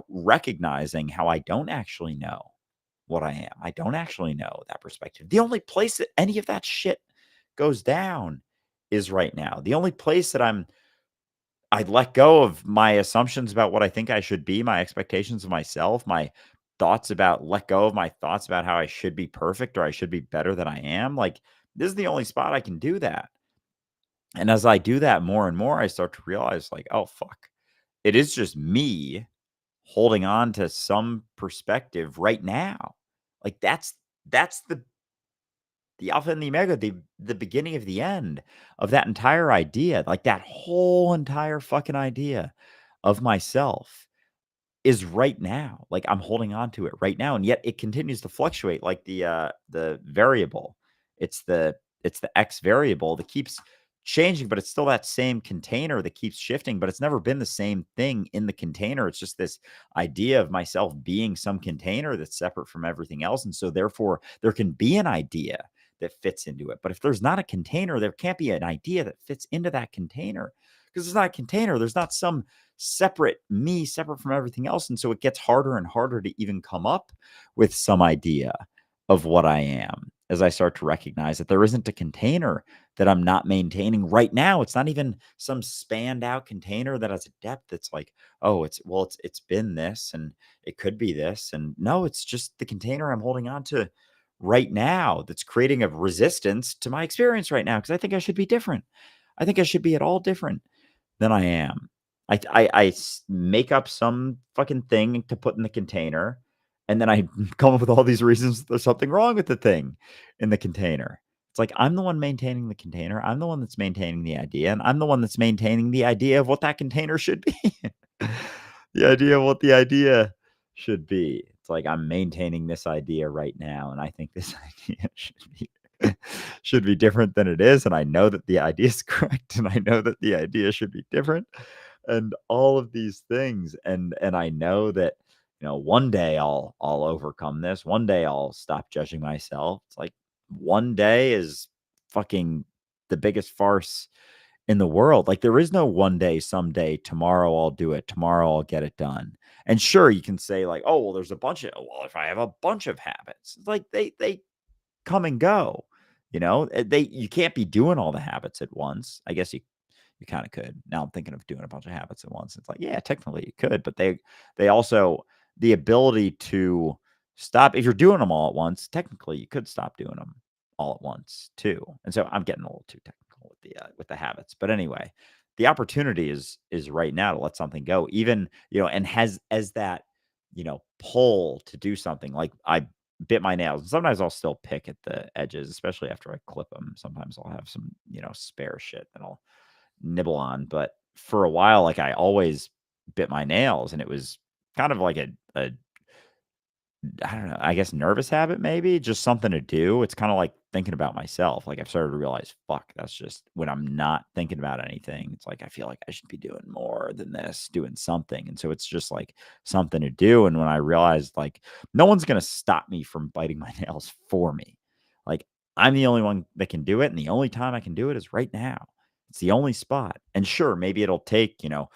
recognizing how I don't actually know what I am. I don't actually know that perspective. The only place that any of that shit goes down is right now. The only place that I let go of my assumptions about what I think I should be, my expectations of myself, my let go of my thoughts about how I should be perfect or I should be better than I am. Like this is the only spot I can do that. And as I do that more and more, I start to realize like, oh fuck. It is just me holding on to some perspective right now. Like that's the alpha and the omega, the beginning of the end of that entire idea, like that whole entire fucking idea of myself is right now. Like I'm holding on to it right now, and yet it continues to fluctuate like the variable. It's the X variable that keeps changing, but it's still that same container that keeps shifting, but it's never been the same thing in the container. It's just this idea of myself being some container that's separate from everything else. And so therefore there can be an idea that fits into it. But if there's not a container, there can't be an idea that fits into that container. Because there's not a container, there's not some separate me, separate from everything else. And so it gets harder and harder to even come up with some idea of what I am as I start to recognize that there isn't a container that I'm not maintaining right now. It's not even some spanned out container that has a depth that's like, oh, it's been this and it could be this. And no, it's just the container I'm holding on to right now that's creating a resistance to my experience right now because I think I should be different. I think I should be at all different than I am. Make up some fucking thing to put in the container, and then I come up with all these reasons there's something wrong with the thing in the container. It's like I'm the one maintaining the container. I'm the one that's maintaining the idea, and I'm the one that's maintaining the idea of what that container should be. The idea of what the idea should be. It's like I'm maintaining this idea right now, and I think this idea should be. should be different than it is. And I know that the idea is correct. And I know that the idea should be different. And all of these things. And I know that, one day I'll overcome this. One day I'll stop judging myself. It's like one day is fucking the biggest farce in the world. Like there is no one day, someday, tomorrow I'll do it. Tomorrow I'll get it done. And sure, you can say like, oh, well, there's a bunch of, well, if I have a bunch of habits, it's like they come and go, you can't be doing all the habits at once. I guess you kind of could. Now I'm thinking of doing a bunch of habits at once. It's like, yeah, technically you could, but they also, the ability to stop, if you're doing them all at once, technically you could stop doing them all at once too. And so I'm getting a little too technical with the habits. But anyway, the opportunity is right now to let something go, even, and has as that, pull to do something. Like I bit my nails, and sometimes I'll still pick at the edges, especially after I clip them. Sometimes I'll have some, spare shit that I'll nibble on. But for a while, like I always bit my nails, and it was kind of like a I don't know, I guess nervous habit, maybe just something to do. It's kind of like thinking about myself. Like I've started to realize, fuck, that's just when I'm not thinking about anything. It's like I feel like I should be doing more than this, doing something. And so it's just like something to do. And when I realized like no one's gonna stop me from biting my nails for me. Like I'm the only one that can do it, and the only time I can do it is right now. It's the only spot. And sure, maybe it'll take, oh,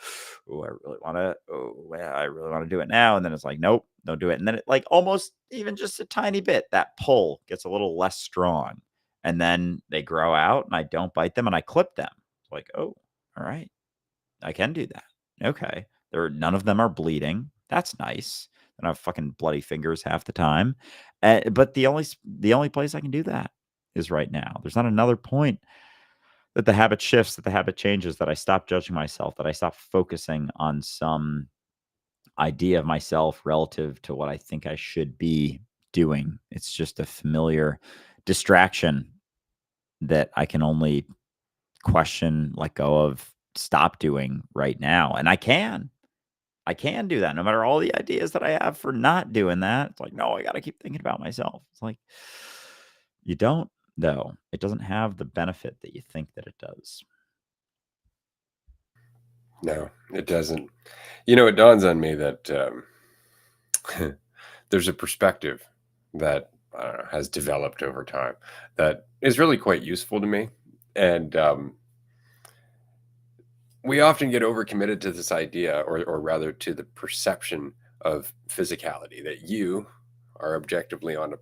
I really want to do it now. And then it's like, nope, don't do it. And then it like almost even just a tiny bit, that pull gets a little less strong. And then they grow out and I don't bite them and I clip them. It's like, oh, all right, I can do that. Okay. None of them are bleeding. That's nice. And I have fucking bloody fingers half the time. But the only place I can do that is right now. There's not another point that the habit shifts, that the habit changes, that I stop judging myself, that I stop focusing on some idea of myself relative to what I think I should be doing. It's just a familiar distraction that I can only question, let go of, stop doing right now. And I can do that no matter all the ideas that I have for not doing that. It's like, no, I got to keep thinking about myself. It's like, you don't, though. It doesn't have the benefit that you think that it does. No, it doesn't. It dawns on me that there's a perspective that I don't know, has developed over time that is really quite useful to me. And we often get overcommitted to this idea, or rather to the perception of physicality, that you are objectively on a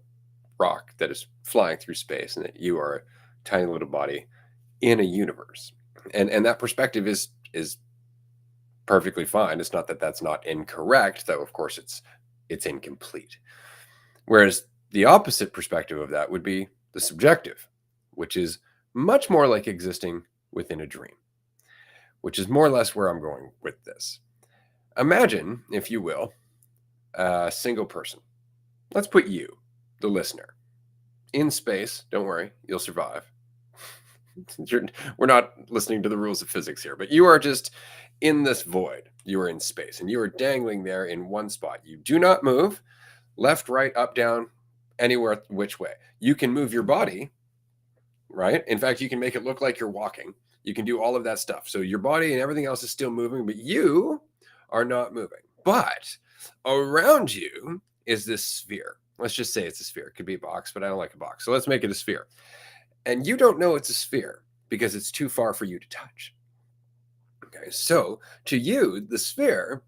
rock that is flying through space and that you are a tiny little body in a universe. And that perspective is perfectly fine. It's not that that's not incorrect, though of course it's incomplete. Whereas the opposite perspective of that would be the subjective, which is much more like existing within a dream, which is more or less where I'm going with this. Imagine, if you will, a single person. Let's put you, the listener, in space. Don't worry, you'll survive. We're not listening to the rules of physics here, but you are just in this void. You are in space and you are dangling there in one spot. You do not move left, right, up, down, anywhere, which way. You can move your body, right? In fact, you can make it look like you're walking. You can do all of that stuff. So your body and everything else is still moving, but you are not moving. But around you is this sphere. Let's just say it's a sphere. It could be a box, but I don't like a box. So let's make it a sphere. And you don't know it's a sphere because it's too far for you to touch. Okay, so to you, the sphere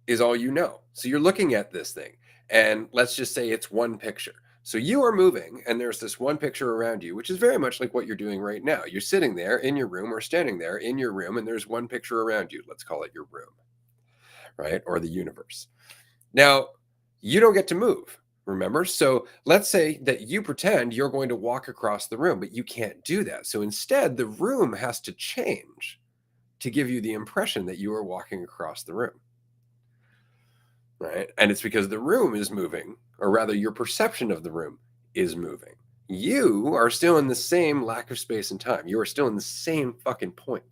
is all you know. So you're looking at this thing, and let's just say it's one picture. So you are moving, and there's this one picture around you, which is very much like what you're doing right now. You're sitting there in your room or standing there in your room, and there's one picture around you. Let's call it your room, right? Or the universe. Now, you don't get to move. Remember? So let's say that you pretend you're going to walk across the room, but you can't do that. So instead, the room has to change to give you the impression that you are walking across the room. Right? And it's because the room is moving, or rather, your perception of the room is moving. You are still in the same lack of space and time. You are still in the same fucking point.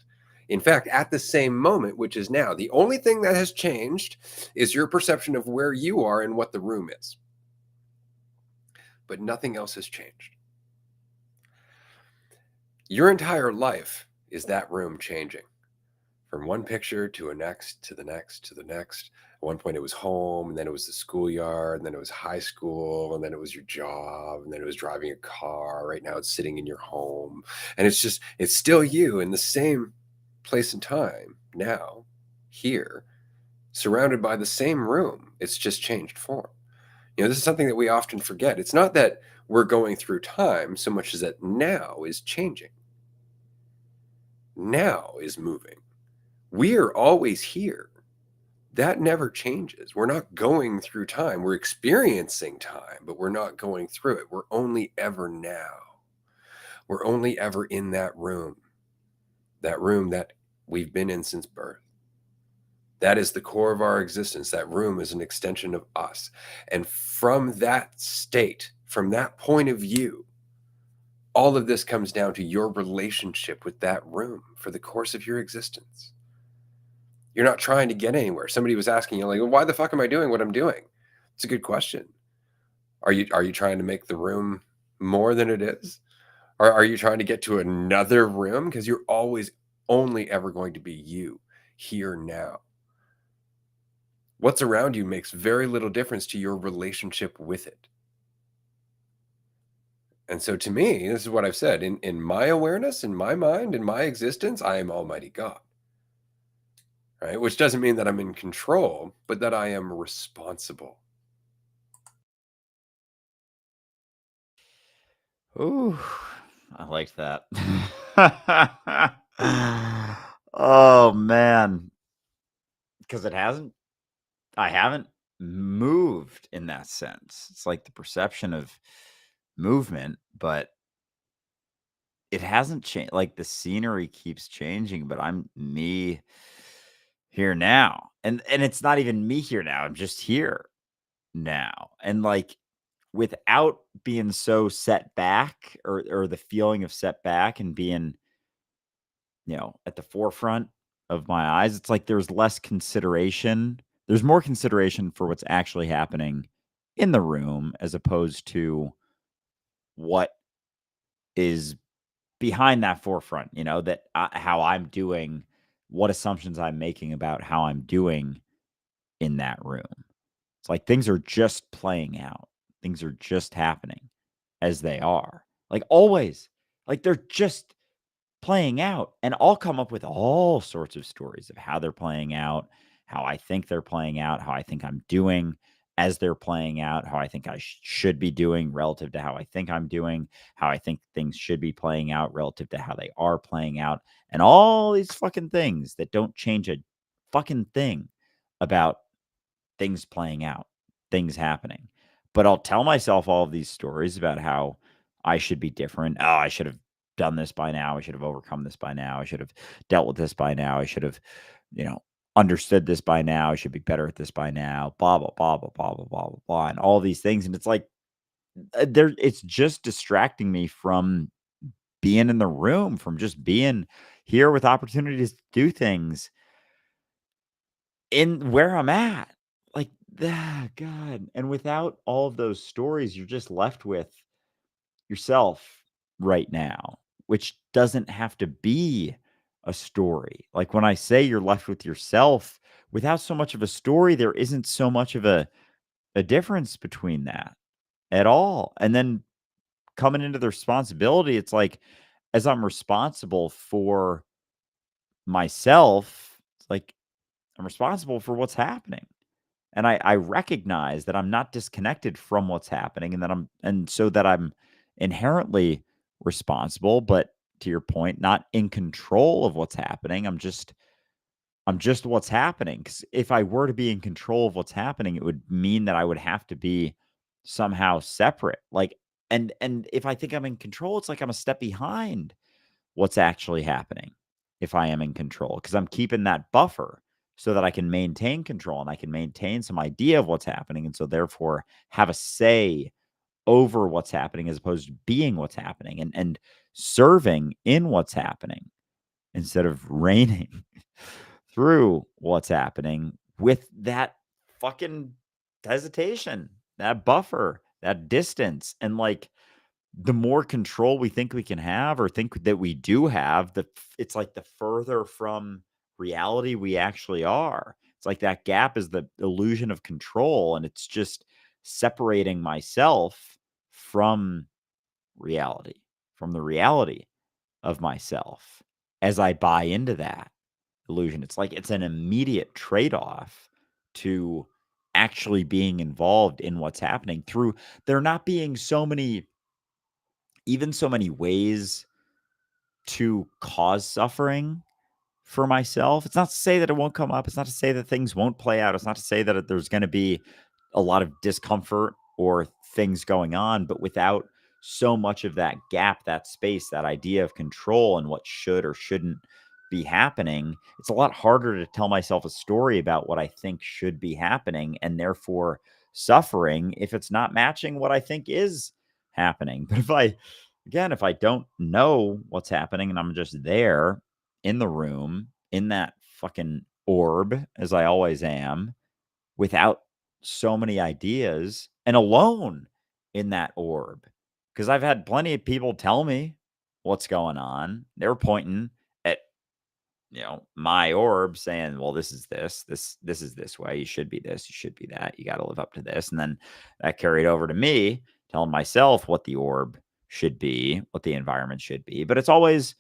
In fact, at the same moment, which is now, the only thing that has changed is your perception of where you are and what the room is. But nothing else has changed. Your entire life is that room changing from one picture to a next, to the next, to the next. At one point it was home, and then it was the schoolyard, and then it was high school, and then it was your job, and then it was driving a car. Right now it's sitting in your home. And it's still you in the same place and time now, here, surrounded by the same room. It's just changed form. This is something that we often forget. It's not that we're going through time so much as that now is changing. Now is moving. We are always here. That never changes. We're not going through time. We're experiencing time, but we're not going through it. We're only ever now. We're only ever in that room that we've been in since birth. That is the core of our existence. That room is an extension of us. And from that state, from that point of view, all of this comes down to your relationship with that room for the course of your existence. You're not trying to get anywhere. Somebody was asking you, like, well, why the fuck am I doing what I'm doing? It's a good question. Are you trying to make the room more than it is? Or are you trying to get to another room? Because you're always only ever going to be you here now. What's around you makes very little difference to your relationship with it. And so to me, this is what I've said. In my awareness, in my mind, in my existence, I am Almighty God. Right? Which doesn't mean that I'm in control, but that I am responsible. Ooh, I liked that. Oh man, because I haven't moved in that sense. It's like the perception of movement, but it hasn't changed. Like the scenery keeps changing, but I'm me here now. And it's not even me here now. I'm just here now. And like without being so set back or the feeling of setback and being, at the forefront of my eyes, it's like there's less consideration. There's more consideration for what's actually happening in the room as opposed to what is behind that forefront, that how I'm doing, what assumptions I'm making about how I'm doing in that room. It's like things are just playing out. Things are just happening as they are. Like always. Like they're just playing out, and I'll come up with all sorts of stories of how they're playing out, how I think they're playing out, how I think I'm doing as they're playing out, how I think I should be doing relative to how I think I'm doing, how I think things should be playing out relative to how they are playing out, and all these fucking things that don't change a fucking thing about things playing out, things happening. But I'll tell myself all of these stories about how I should be different. Oh, I should have done this by now. I should have overcome this by now. I should have dealt with this by now. I should have, you know, understood this by now. I should be better at this by now. Blah blah blah blah blah blah blah blah blah, and all these things. And it's like there, it's just distracting me from being in the room, from just being here with opportunities to do things in where I'm at. Like, God. And without all of those stories, you're just left with yourself right now, which doesn't have to be a story. Like when I say you're left with yourself without so much of a story, there isn't so much of a difference between that at all. And then coming into the responsibility, it's like as I'm responsible for myself, it's like I'm responsible for what's happening. And I recognize that I'm not disconnected from what's happening and so that I'm inherently responsible, but to your point, not in control of what's happening. I'm just what's happening. Because if I were to be in control of what's happening, it would mean that I would have to be somehow separate. Like, and if I think I'm in control, it's like I'm a step behind what's actually happening if I am in control, because I'm keeping that buffer so that I can maintain control and I can maintain some idea of what's happening. And so therefore have a say over what's happening as opposed to being what's happening and serving in what's happening instead of reigning through what's happening with that fucking hesitation, that buffer, that distance. And like the more control we think we can have or think that we do have, it's like the further from reality we actually are. It's like that gap is the illusion of control, and it's just separating myself from reality, from the reality of myself as I buy into that illusion. It's like it's an immediate trade-off to actually being involved in what's happening through there not being so many ways to cause suffering for myself. It's not to say that it won't come up. It's not to say that things won't play out. It's not to say that there's going to be a lot of discomfort or things going on, but without so much of that gap, that space, that idea of control and what should or shouldn't be happening, it's a lot harder to tell myself a story about what I think should be happening and therefore suffering if it's not matching what I think is happening. But if I don't know what's happening and I'm just there in the room, in that fucking orb, as I always am, without so many ideas and alone in that orb. Because I've had plenty of people tell me what's going on. They're pointing at, my orb saying, well, this is this is this way. You should be this, you should be that. You got to live up to this. And then that carried over to me telling myself what the orb should be, what the environment should be. But it's always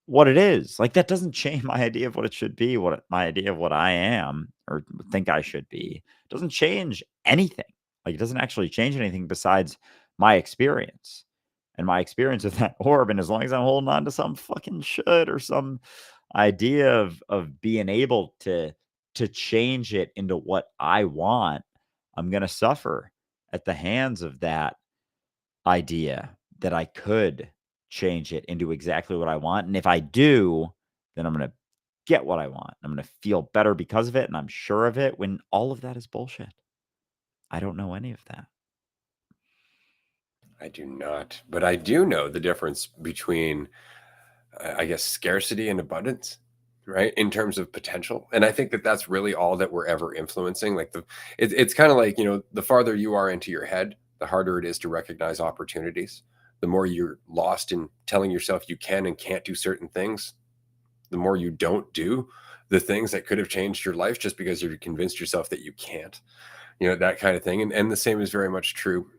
what it is. Like, that doesn't change my idea of what it should be, my idea of what I am or think I should be. It doesn't change anything. Like, it doesn't actually change anything besides my experience. And my experience with that orb, and as long as I'm holding on to some fucking should or some idea of being able to change it into what I want, I'm gonna suffer at the hands of that idea that I could change it into exactly what I want. And if I do, then I'm going to get what I want. I'm going to feel better because of it. And I'm sure of it when all of that is bullshit. I don't know any of that. I do not, but I do know the difference between, I guess, scarcity and abundance, right? In terms of potential. And I think that that's really all that we're ever influencing. Like it's kind of like, the farther you are into your head, the harder it is to recognize opportunities. The more you're lost in telling yourself you can and can't do certain things, the more you don't do the things that could have changed your life just because you've convinced yourself that you can't, that kind of thing. And the same is very much true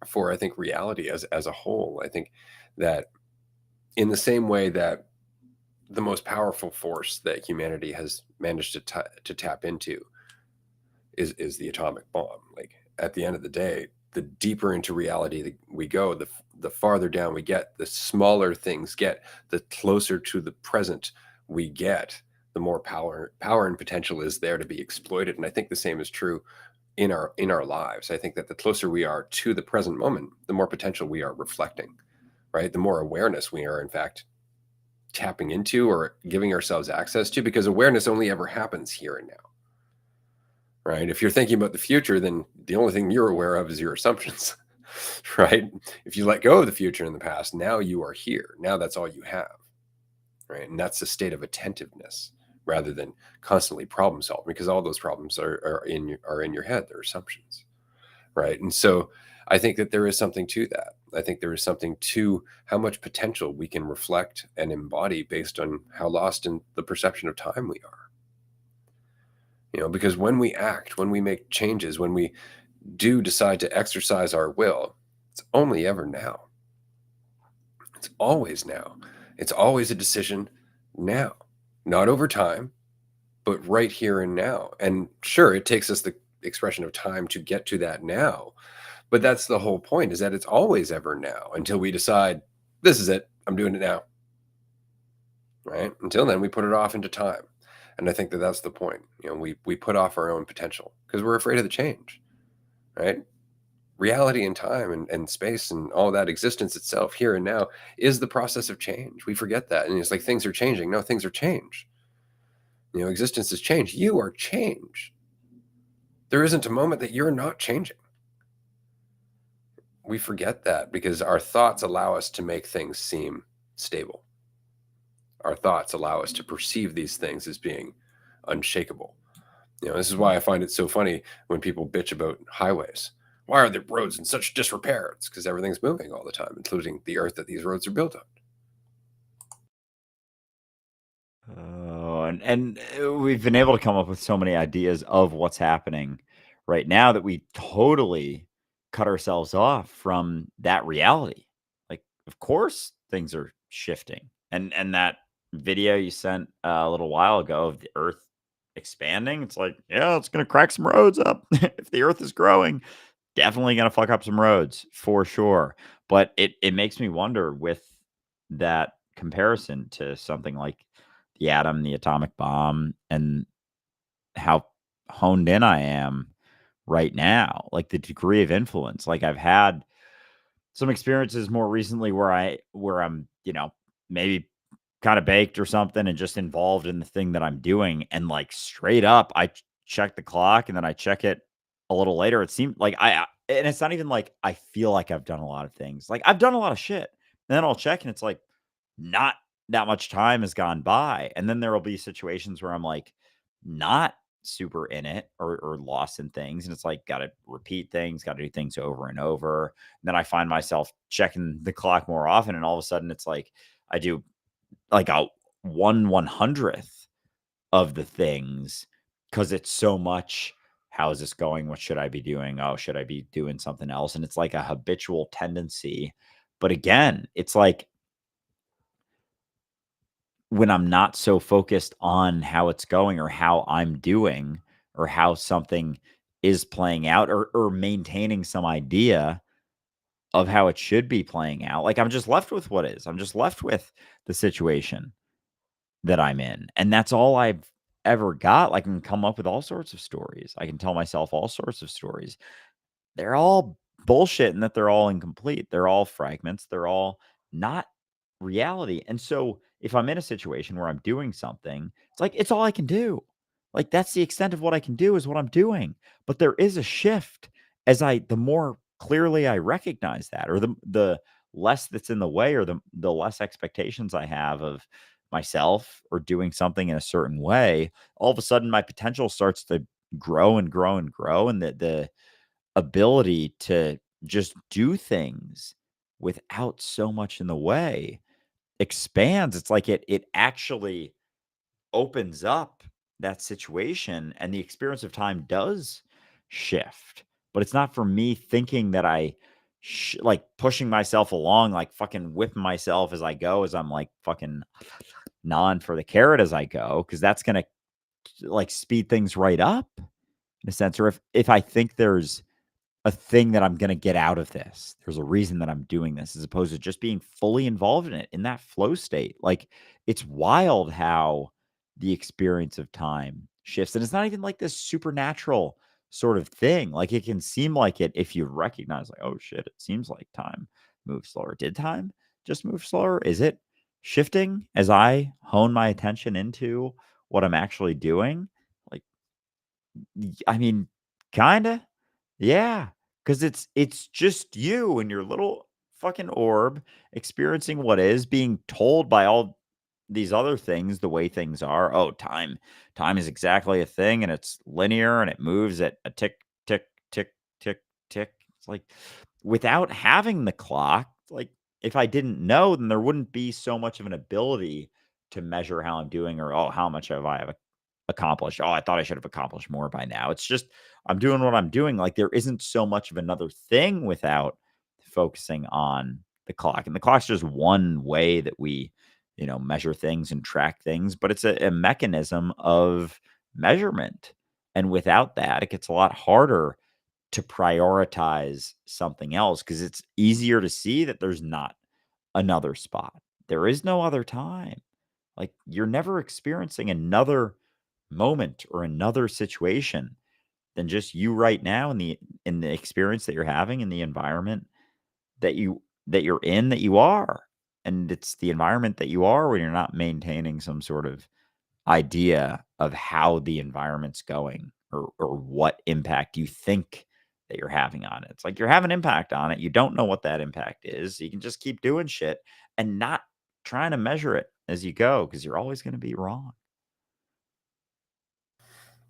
for, I think, reality as a whole. I think that in the same way that the most powerful force that humanity has managed to tap into is the atomic bomb. Like, at the end of the day, the deeper into reality that we go, the farther down we get, the smaller things get, the closer to the present we get, the more power and potential is there to be exploited. And I think the same is true in our lives. I think that the closer we are to the present moment, the more potential we are reflecting, right? The more awareness we are, in fact, tapping into or giving ourselves access to, because awareness only ever happens here and now, right? If you're thinking about the future, then the only thing you're aware of is your assumptions, right? If you let go of the future and the past, now you are here. Now that's all you have, right? And that's a state of attentiveness rather than constantly problem solving, because all those problems are in your head. They're assumptions, right? And so I think that there is something to that. I think there is something to how much potential we can reflect and embody based on how lost in the perception of time we are. Because when we act, when we make changes, when we do decide to exercise our will, it's only ever now. It's always now. It's always a decision now, not over time, but right here and now. And sure, it takes us the expression of time to get to that now. But that's the whole point, is that it's always ever now until we decide, this is it, I'm doing it now, right? Until then, we put it off into time. And I think that that's the point. We put off our own potential because we're afraid of the change, right? Reality and time and space and all that existence itself here and now is the process of change. We forget that. And it's like things are changing. No, things are change. Existence is change. You are change. There isn't a moment that you're not changing. We forget that because our thoughts allow us to make things seem stable. Our thoughts allow us to perceive these things as being unshakable. This is why I find it so funny when people bitch about highways Why are the roads in such disrepair? It's because everything's moving all the time, including the earth that these roads are built on. Oh, and we've been able to come up with so many ideas of what's happening right now that we totally cut ourselves off from that reality. Like, of course, things are shifting, and that video you sent a little while ago of the Earth expanding, it's like, yeah, it's gonna crack some roads up. If the Earth is growing, definitely gonna fuck up some roads for sure. But it makes me wonder with that comparison to something like the atom, the atomic bomb, and how honed in I am right now, like the degree of influence. Like I've had some experiences more recently where I'm, maybe kind of baked or something and just involved in the thing that I'm doing. And like straight up, check the clock and then I check it a little later. It seemed like and it's not even like I feel like I've done a lot of things. Like I've done a lot of shit. And then I'll check and it's like not that much time has gone by. And then there will be situations where I'm like not super in it or lost in things. And it's like got to repeat things, got to do things over and over. And then I find myself checking the clock more often. And all of a sudden it's like I do like a 1/100th of the things because it's so much. How is this going? What should I be doing? Oh, should I be doing something else? And it's like a habitual tendency. But again, it's like when I'm not so focused on how it's going or how I'm doing or how something is playing out or maintaining some idea of how it should be playing out. Like I'm just left with what is. I'm just left with the situation that I'm in. And that's all I've ever got. Like, I can come up with all sorts of stories. I can tell myself all sorts of stories. They're all bullshit and that they're all incomplete. They're all fragments. They're all not reality. And so if I'm in a situation where I'm doing something, it's like it's all I can do. Like that's the extent of what I can do is what I'm doing. But there is a shift as the more clearly I recognize that or the less that's in the way or the less expectations I have of myself or doing something in a certain way, all of a sudden my potential starts to grow and grow and grow and the ability to just do things without so much in the way expands. It's like it actually opens up that situation and the experience of time does shift. But it's not for me thinking that like pushing myself along, like fucking whipping myself as I go, as I'm like fucking gnawing for the carrot as I go, because that's gonna like speed things right up in a sense. Or if I think there's a thing that I'm going to get out of this. There's a reason that I'm doing this as opposed to just being fully involved in it in that flow state. Like it's wild how the experience of time shifts. And it's not even like this supernatural sort of thing. Like it can seem like it if you recognize, like, oh shit, it seems like time moves slower. Did time just move slower? Is it shifting as I hone my attention into what I'm actually doing? Like, I mean, kinda. Yeah, because it's just you and your little fucking orb experiencing what is, being told by all these other things the way things are. Oh, time is exactly a thing, and it's linear, and it moves at a tick, tick, tick, tick, tick. It's like without having the clock, like if I didn't know, then there wouldn't be so much of an ability to measure how I'm doing or oh, how much have I accomplished. Oh, I thought I should have accomplished more by now. It's just I'm doing what I'm doing. Like there isn't so much of another thing without focusing on the clock. And the clock's just one way that we, measure things and track things, but it's a mechanism of measurement. And without that, it gets a lot harder to prioritize something else because it's easier to see that there's not another spot. There is no other time. Like you're never experiencing another moment or another situation than just you right now in the experience that you're having in the environment that you're in that you are. And it's the environment that you are when you're not maintaining some sort of idea of how the environment's going or what impact you think that you're having on it. It's like you're having impact on it. You don't know what that impact is. You can just keep doing shit and not trying to measure it as you go because you're always going to be wrong.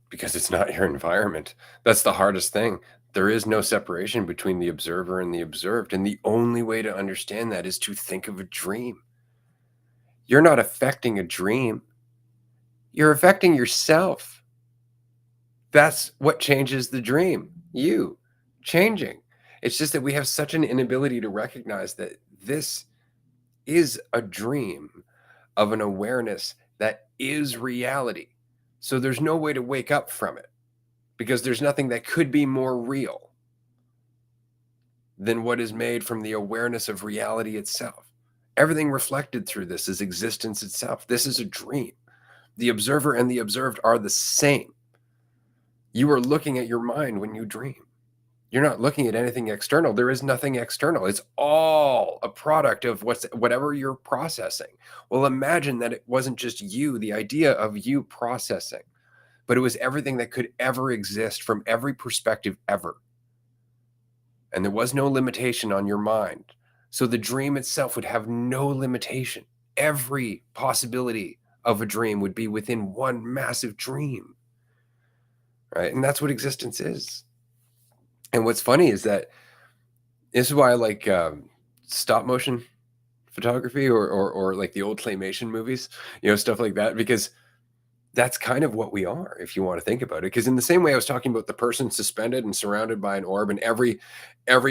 because it's not your environment. That's the hardest thing. There is no separation between the observer and the observed. And the only way to understand that is to think of a dream. You're not affecting a dream, you're affecting yourself. That's what changes the dream. You changing. It's just that we have such an inability to recognize that this is a dream of an awareness that is reality. So there's no way to wake up from it because there's nothing that could be more real than what is made from the awareness of reality itself. Everything reflected through this is existence itself. This is a dream. The observer and the observed are the same. You are looking at your mind when you dream. You're not looking at anything external. There is nothing external. It's all a product of whatever you're processing. Well, imagine that it wasn't just you, the idea of you processing, but it was everything that could ever exist from every perspective ever. And there was no limitation on your mind. So the dream itself would have no limitation. Every possibility of a dream would be within one massive dream. Right? And that's what existence is. And what's funny is that this is why I like stop motion photography or like the old claymation movies, stuff like that, because that's kind of what we are, if you want to think about it. Because in the same way I was talking about the person suspended and surrounded by an orb, and every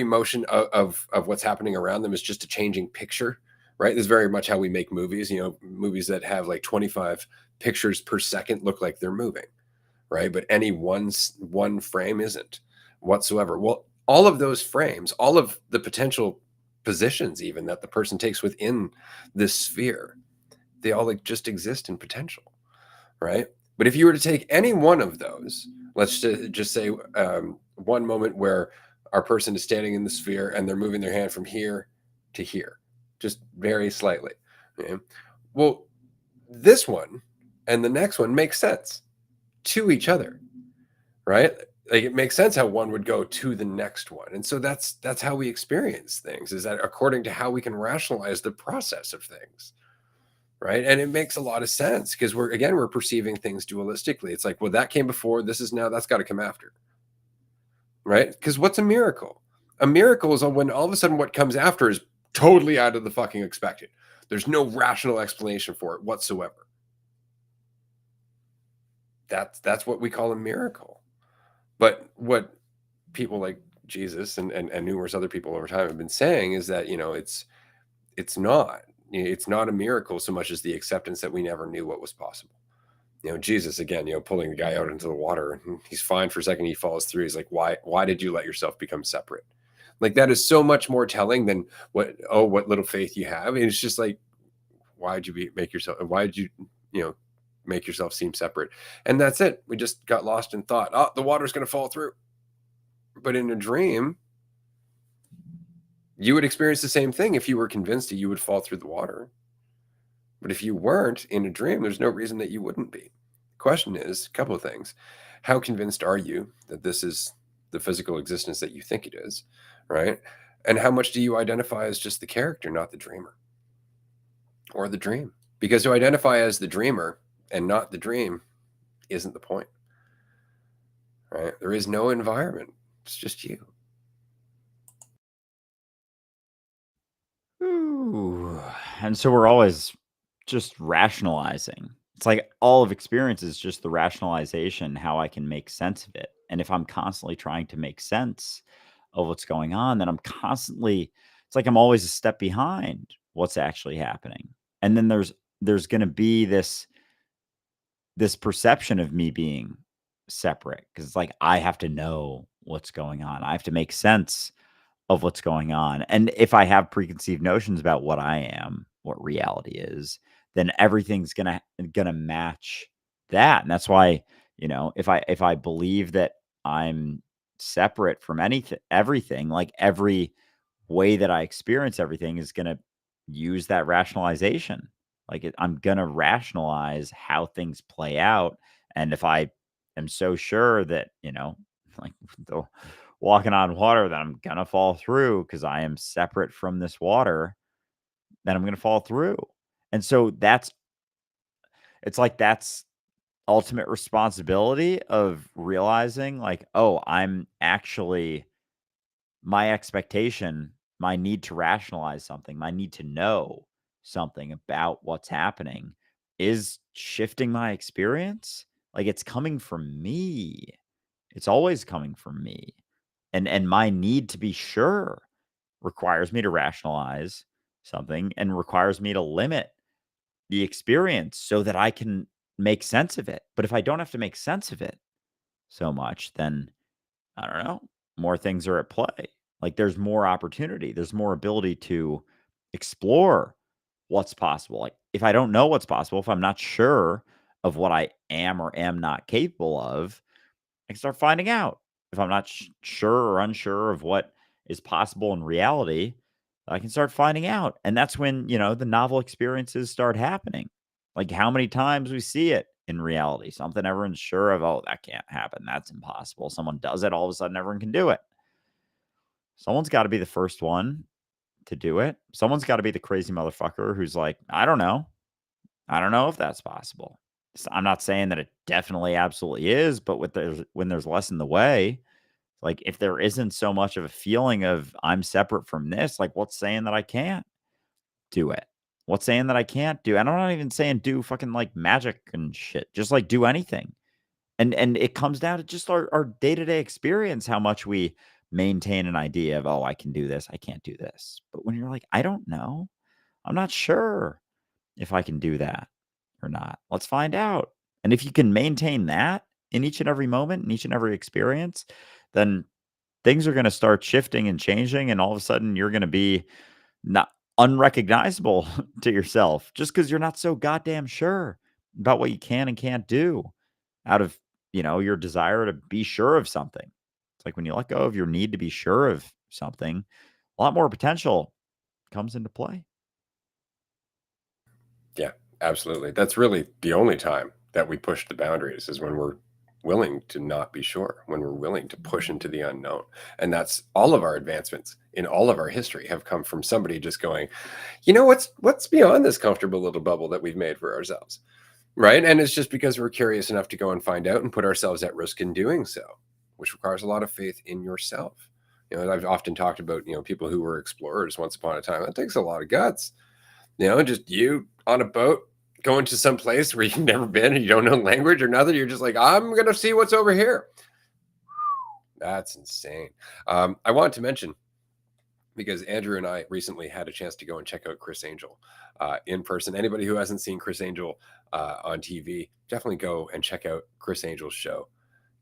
motion of what's happening around them is just a changing picture, right? This is very much how we make movies. Movies that have like 25 pictures per second look like they're moving, right? But any one frame isn't whatsoever. Well, all of those frames, all of the potential positions even that the person takes within this sphere, they all like just exist in potential, right? But if you were to take any one of those, let's just say one moment where our person is standing in the sphere and they're moving their hand from here to here, just very slightly. Okay? Well, this one and the next one makes sense to each other, right? Like it makes sense how one would go to the next one. And so that's how we experience things, is that according to how we can rationalize the process of things. Right. And it makes a lot of sense because we're perceiving things dualistically. It's like, well, that came before, this is now, that's got to come after. Right. Because what's a miracle? A miracle is when all of a sudden what comes after is totally out of the fucking expected. There's no rational explanation for it whatsoever. That's what we call a miracle. But what people like Jesus and numerous other people over time have been saying is that, it's not. It's not a miracle so much as the acceptance that we never knew what was possible. Jesus, again, pulling the guy out into the water, and he's fine for a second. He falls through. He's like, why did you let yourself become separate? Like that is so much more telling than what little faith you have. And it's just like, why did you make yourself seem separate? And that's it. We just got lost in thought. Oh, the water's going to fall through. But in a dream, you would experience the same thing if you were convinced that you would fall through the water. But if you weren't in a dream, there's no reason that you wouldn't be. The question is a couple of things. How convinced are you that this is the physical existence that you think it is, right? And how much do you identify as just the character, not the dreamer or the dream? Because to identify as the dreamer and not the dream isn't the point, right? There is no environment. It's just you. Ooh. And so we're always just rationalizing. It's like all of experience is just the rationalization, how I can make sense of it. And if I'm constantly trying to make sense of what's going on, then it's like I'm always a step behind what's actually happening. And then there's going to be this perception of me being separate because it's like I have to know what's going on. I have to make sense of what's going on. And if I have preconceived notions about what I am, what reality is, then everything's gonna match that. And that's why, if I believe that I'm separate from everything, like every way that I experience everything is gonna use that rationalization. I'm gonna rationalize how things play out. And if I am so sure that, like the walking on water, that I'm gonna fall through because I am separate from this water, then I'm gonna fall through. And so that's ultimate responsibility of realizing like, oh, I'm actually my expectation, my need to rationalize something, my need to know something about what's happening is shifting my experience. Like it's coming from me. It's always coming from me. And my need to be sure requires me to rationalize something and requires me to limit the experience so that I can make sense of it. But if I don't have to make sense of it so much, then I don't know, more things are at play. Like there's more opportunity, there's more ability to explore what's possible. Like if I don't know what's possible, if I'm not sure of what I am or am not capable of, I can start finding out. If I'm not sure or unsure of what is possible in reality, I can start finding out. And that's when, the novel experiences start happening. Like how many times we see it in reality, something everyone's sure of, oh, that can't happen. That's impossible. Someone does it, all of a sudden everyone can do it. Someone's got to be the first one to do it. Someone's got to be the crazy motherfucker who's like, I don't know. I don't know if that's possible. I'm not saying that it definitely absolutely is, but when there's less in the way, like if there isn't so much of a feeling of I'm separate from this, like what's saying that I can't do it? What's saying that I can't do? And I'm not even saying do fucking like magic and shit. Just like do anything. And it comes down to just our day-to-day experience, how much we maintain an idea of, oh, I can do this, I can't do this. But when you're like, I don't know, I'm not sure if I can do that or not. Let's find out. And if you can maintain that in each and every moment, in each and every experience, then things are going to start shifting and changing. And all of a sudden, you're going to be not unrecognizable to yourself just because you're not so goddamn sure about what you can and can't do out of, your desire to be sure of something. It's like when you let go of your need to be sure of something, a lot more potential comes into play. Yeah, absolutely. That's really the only time that we push the boundaries is when we're willing to not be sure, when we're willing to push into the unknown. And that's all of our advancements in all of our history have come from somebody just going, what's beyond this comfortable little bubble that we've made for ourselves. Right. And it's just because we're curious enough to go and find out and put ourselves at risk in doing so, which requires a lot of faith in yourself. I've often talked about, people who were explorers once upon a time. That takes a lot of guts. Just you on a boat going to some place where you've never been and you don't know language or nothing. You're just like, I'm going to see what's over here. That's insane. I want to mention, because Andrew and I recently had a chance to go and check out Chris Angel in person. Anybody who hasn't seen Chris Angel on TV, definitely go and check out Chris Angel's show.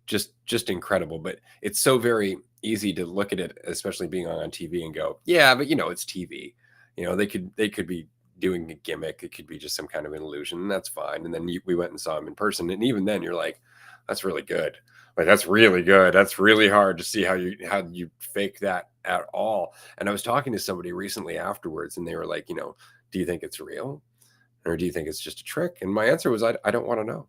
Just incredible. But it's so very easy to look at it, especially being on TV, and go, yeah, but it's TV. They could be doing a gimmick. It could be just some kind of an illusion, and that's fine. And then we went and saw him in person, and even then, you're like, that's really good. Like that's really good. That's really hard to see how you fake that at all. And I was talking to somebody recently afterwards, and they were like, do you think it's real, or do you think it's just a trick? And my answer was, I don't want to know.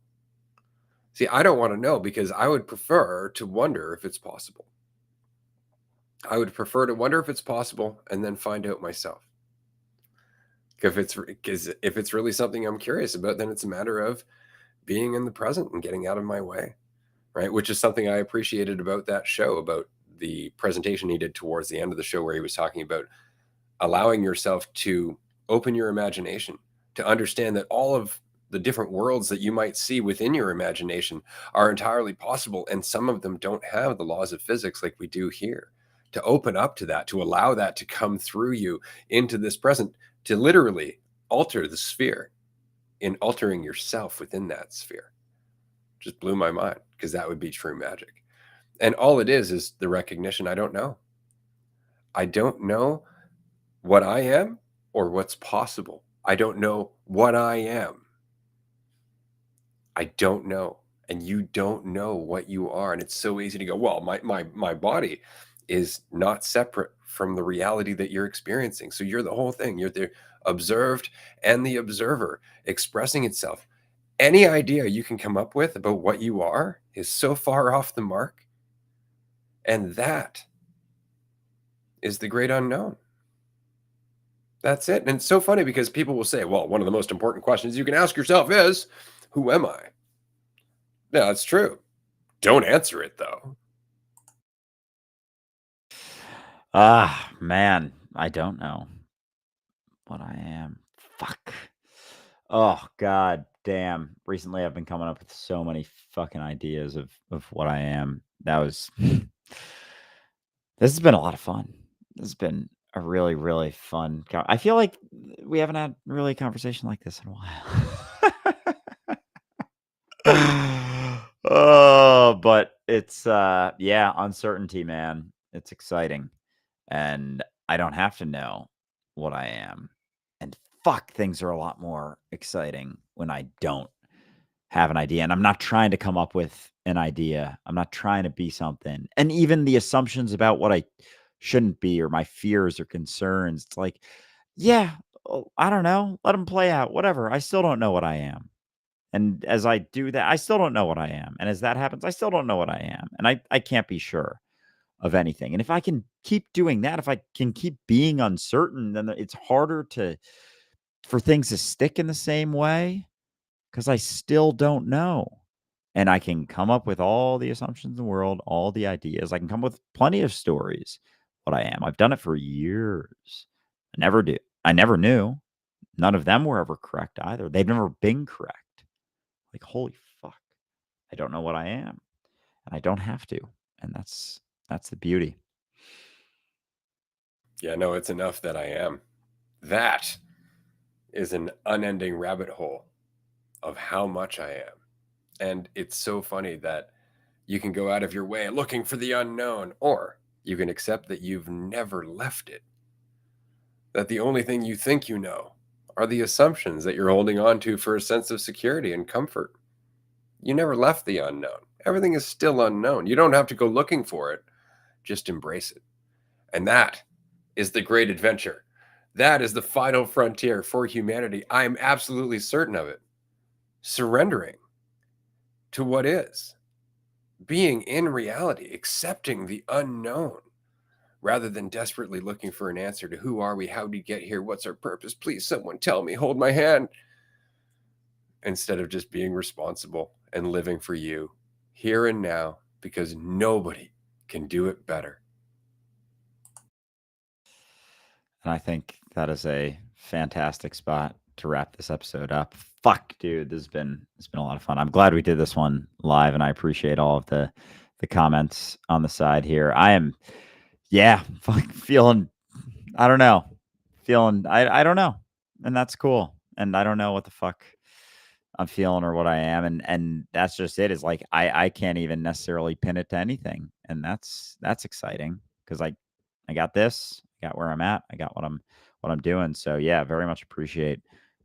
See, I don't want to know because I would prefer to wonder if it's possible. I would prefer to wonder if it's possible and then find out myself. Because if it's really something I'm curious about, then it's a matter of being in the present and getting out of my way, right? Which is something I appreciated about that show, about the presentation he did towards the end of the show, where he was talking about allowing yourself to open your imagination, to understand that all of the different worlds that you might see within your imagination are entirely possible, and some of them don't have the laws of physics like we do here. To open up to that, to allow that to come through you into this present, to literally alter the sphere in altering yourself within that sphere. Just blew my mind, because that would be true magic. And all it is the recognition, I don't know. I don't know what I am or what's possible. I don't know what I am. I don't know. And you don't know what you are. And it's so easy to go, well, my body is not separate from the reality that you're experiencing. So you're the whole thing. You're the observed and the observer expressing itself. Any idea you can come up with about what you are is so far off the mark. And that is the great unknown. That's it. And it's so funny because people will say, well, one of the most important questions you can ask yourself is, who am I? No, that's true. Don't answer it though. Ah, man, I don't know what I am. Fuck. Oh god damn. Recently I've been coming up with so many fucking ideas of what I am. That was this has been a lot of fun. This has been a really, really fun I feel like we haven't had really a conversation like this in a while. Oh, but it's yeah, uncertainty, man. It's exciting. And I don't have to know what I am. And fuck, things are a lot more exciting when I don't have an idea. And I'm not trying to come up with an idea. I'm not trying to be something. And even the assumptions about what I shouldn't be or my fears or concerns, it's like, yeah, I don't know. Let them play out. Whatever. I still don't know what I am. And as I do that, I still don't know what I am. And as that happens, I still don't know what I am. And I can't be sure of anything. And if I can keep doing that, if I can keep being uncertain, then it's harder for things to stick in the same way because I still don't know. And I can come up with all the assumptions in the world, all the ideas. I can come up with plenty of stories what I am. I've done it for years. I never knew. None of them were ever correct either. They've never been correct. Like, holy fuck. I don't know what I am. And I don't have to. And that's the beauty. Yeah, no, it's enough that I am. That is an unending rabbit hole of how much I am. And it's so funny that you can go out of your way looking for the unknown, or you can accept that you've never left it. That the only thing you think you know are the assumptions that you're holding on to for a sense of security and comfort. You never left the unknown. Everything is still unknown. You don't have to go looking for it, just embrace it. And that is the great adventure. That is the final frontier for humanity. I am absolutely certain of it. Surrendering to what is, being in reality, accepting the unknown rather than desperately looking for an answer to who are we, how did we get here, what's our purpose, please someone tell me, hold my hand, instead of just being responsible and living for you here and now, because nobody can do it better. And I think that is a fantastic spot to wrap this episode up. Fuck, dude, it's been a lot of fun. I'm glad we did this one live, and I appreciate all of the comments on the side here. I am, yeah, feeling. I don't know, feeling. I don't know, and that's cool. And I don't know what the fuck I'm feeling or what I am, and that's just it. Is like I can't even necessarily pin it to anything, and that's exciting because I got this, I got where I'm at, I got what I'm doing. So yeah, very much appreciate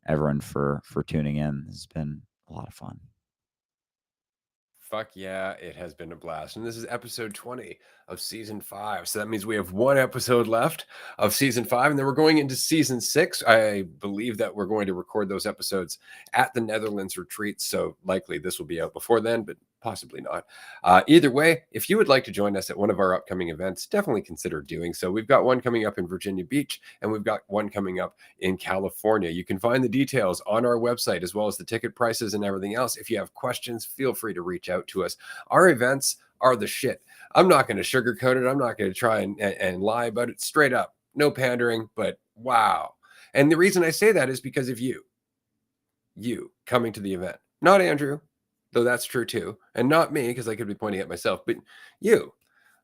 everyone for tuning in. This has been a lot of fun. Fuck yeah, it has been a blast. And this is episode 20 of season 5. So that means we have one episode left of season 5. And then we're going into season 6. I believe that we're going to record those episodes at the Netherlands retreat. So likely this will be out before then, but possibly not. Either way, if you would like to join us at one of our upcoming events, definitely consider doing so. We've got one coming up in Virginia Beach, and we've got one coming up in California. You can find the details on our website as well as the ticket prices and everything else. If you have questions, feel free to reach out to us. Our events are the shit. I'm not going to sugarcoat it. I'm not going to try and lie about it. Straight up. No pandering, but wow. And the reason I say that is because of you coming to the event. Not Andrew, though that's true too. And not me, because I could be pointing at myself, but you,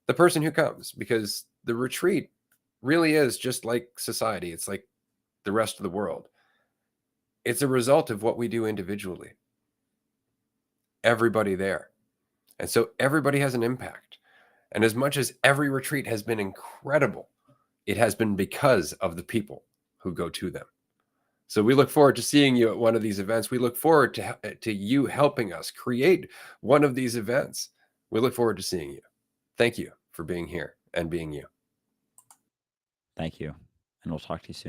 the person who comes, because the retreat really is just like society. It's like the rest of the world. It's a result of what we do individually. Everybody there. And so everybody has an impact. And as much as every retreat has been incredible, it has been because of the people who go to them. So we look forward to seeing you at one of these events. We look forward to you helping us create one of these events. We look forward to seeing you. Thank you for being here and being you. Thank you, and we'll talk to you soon.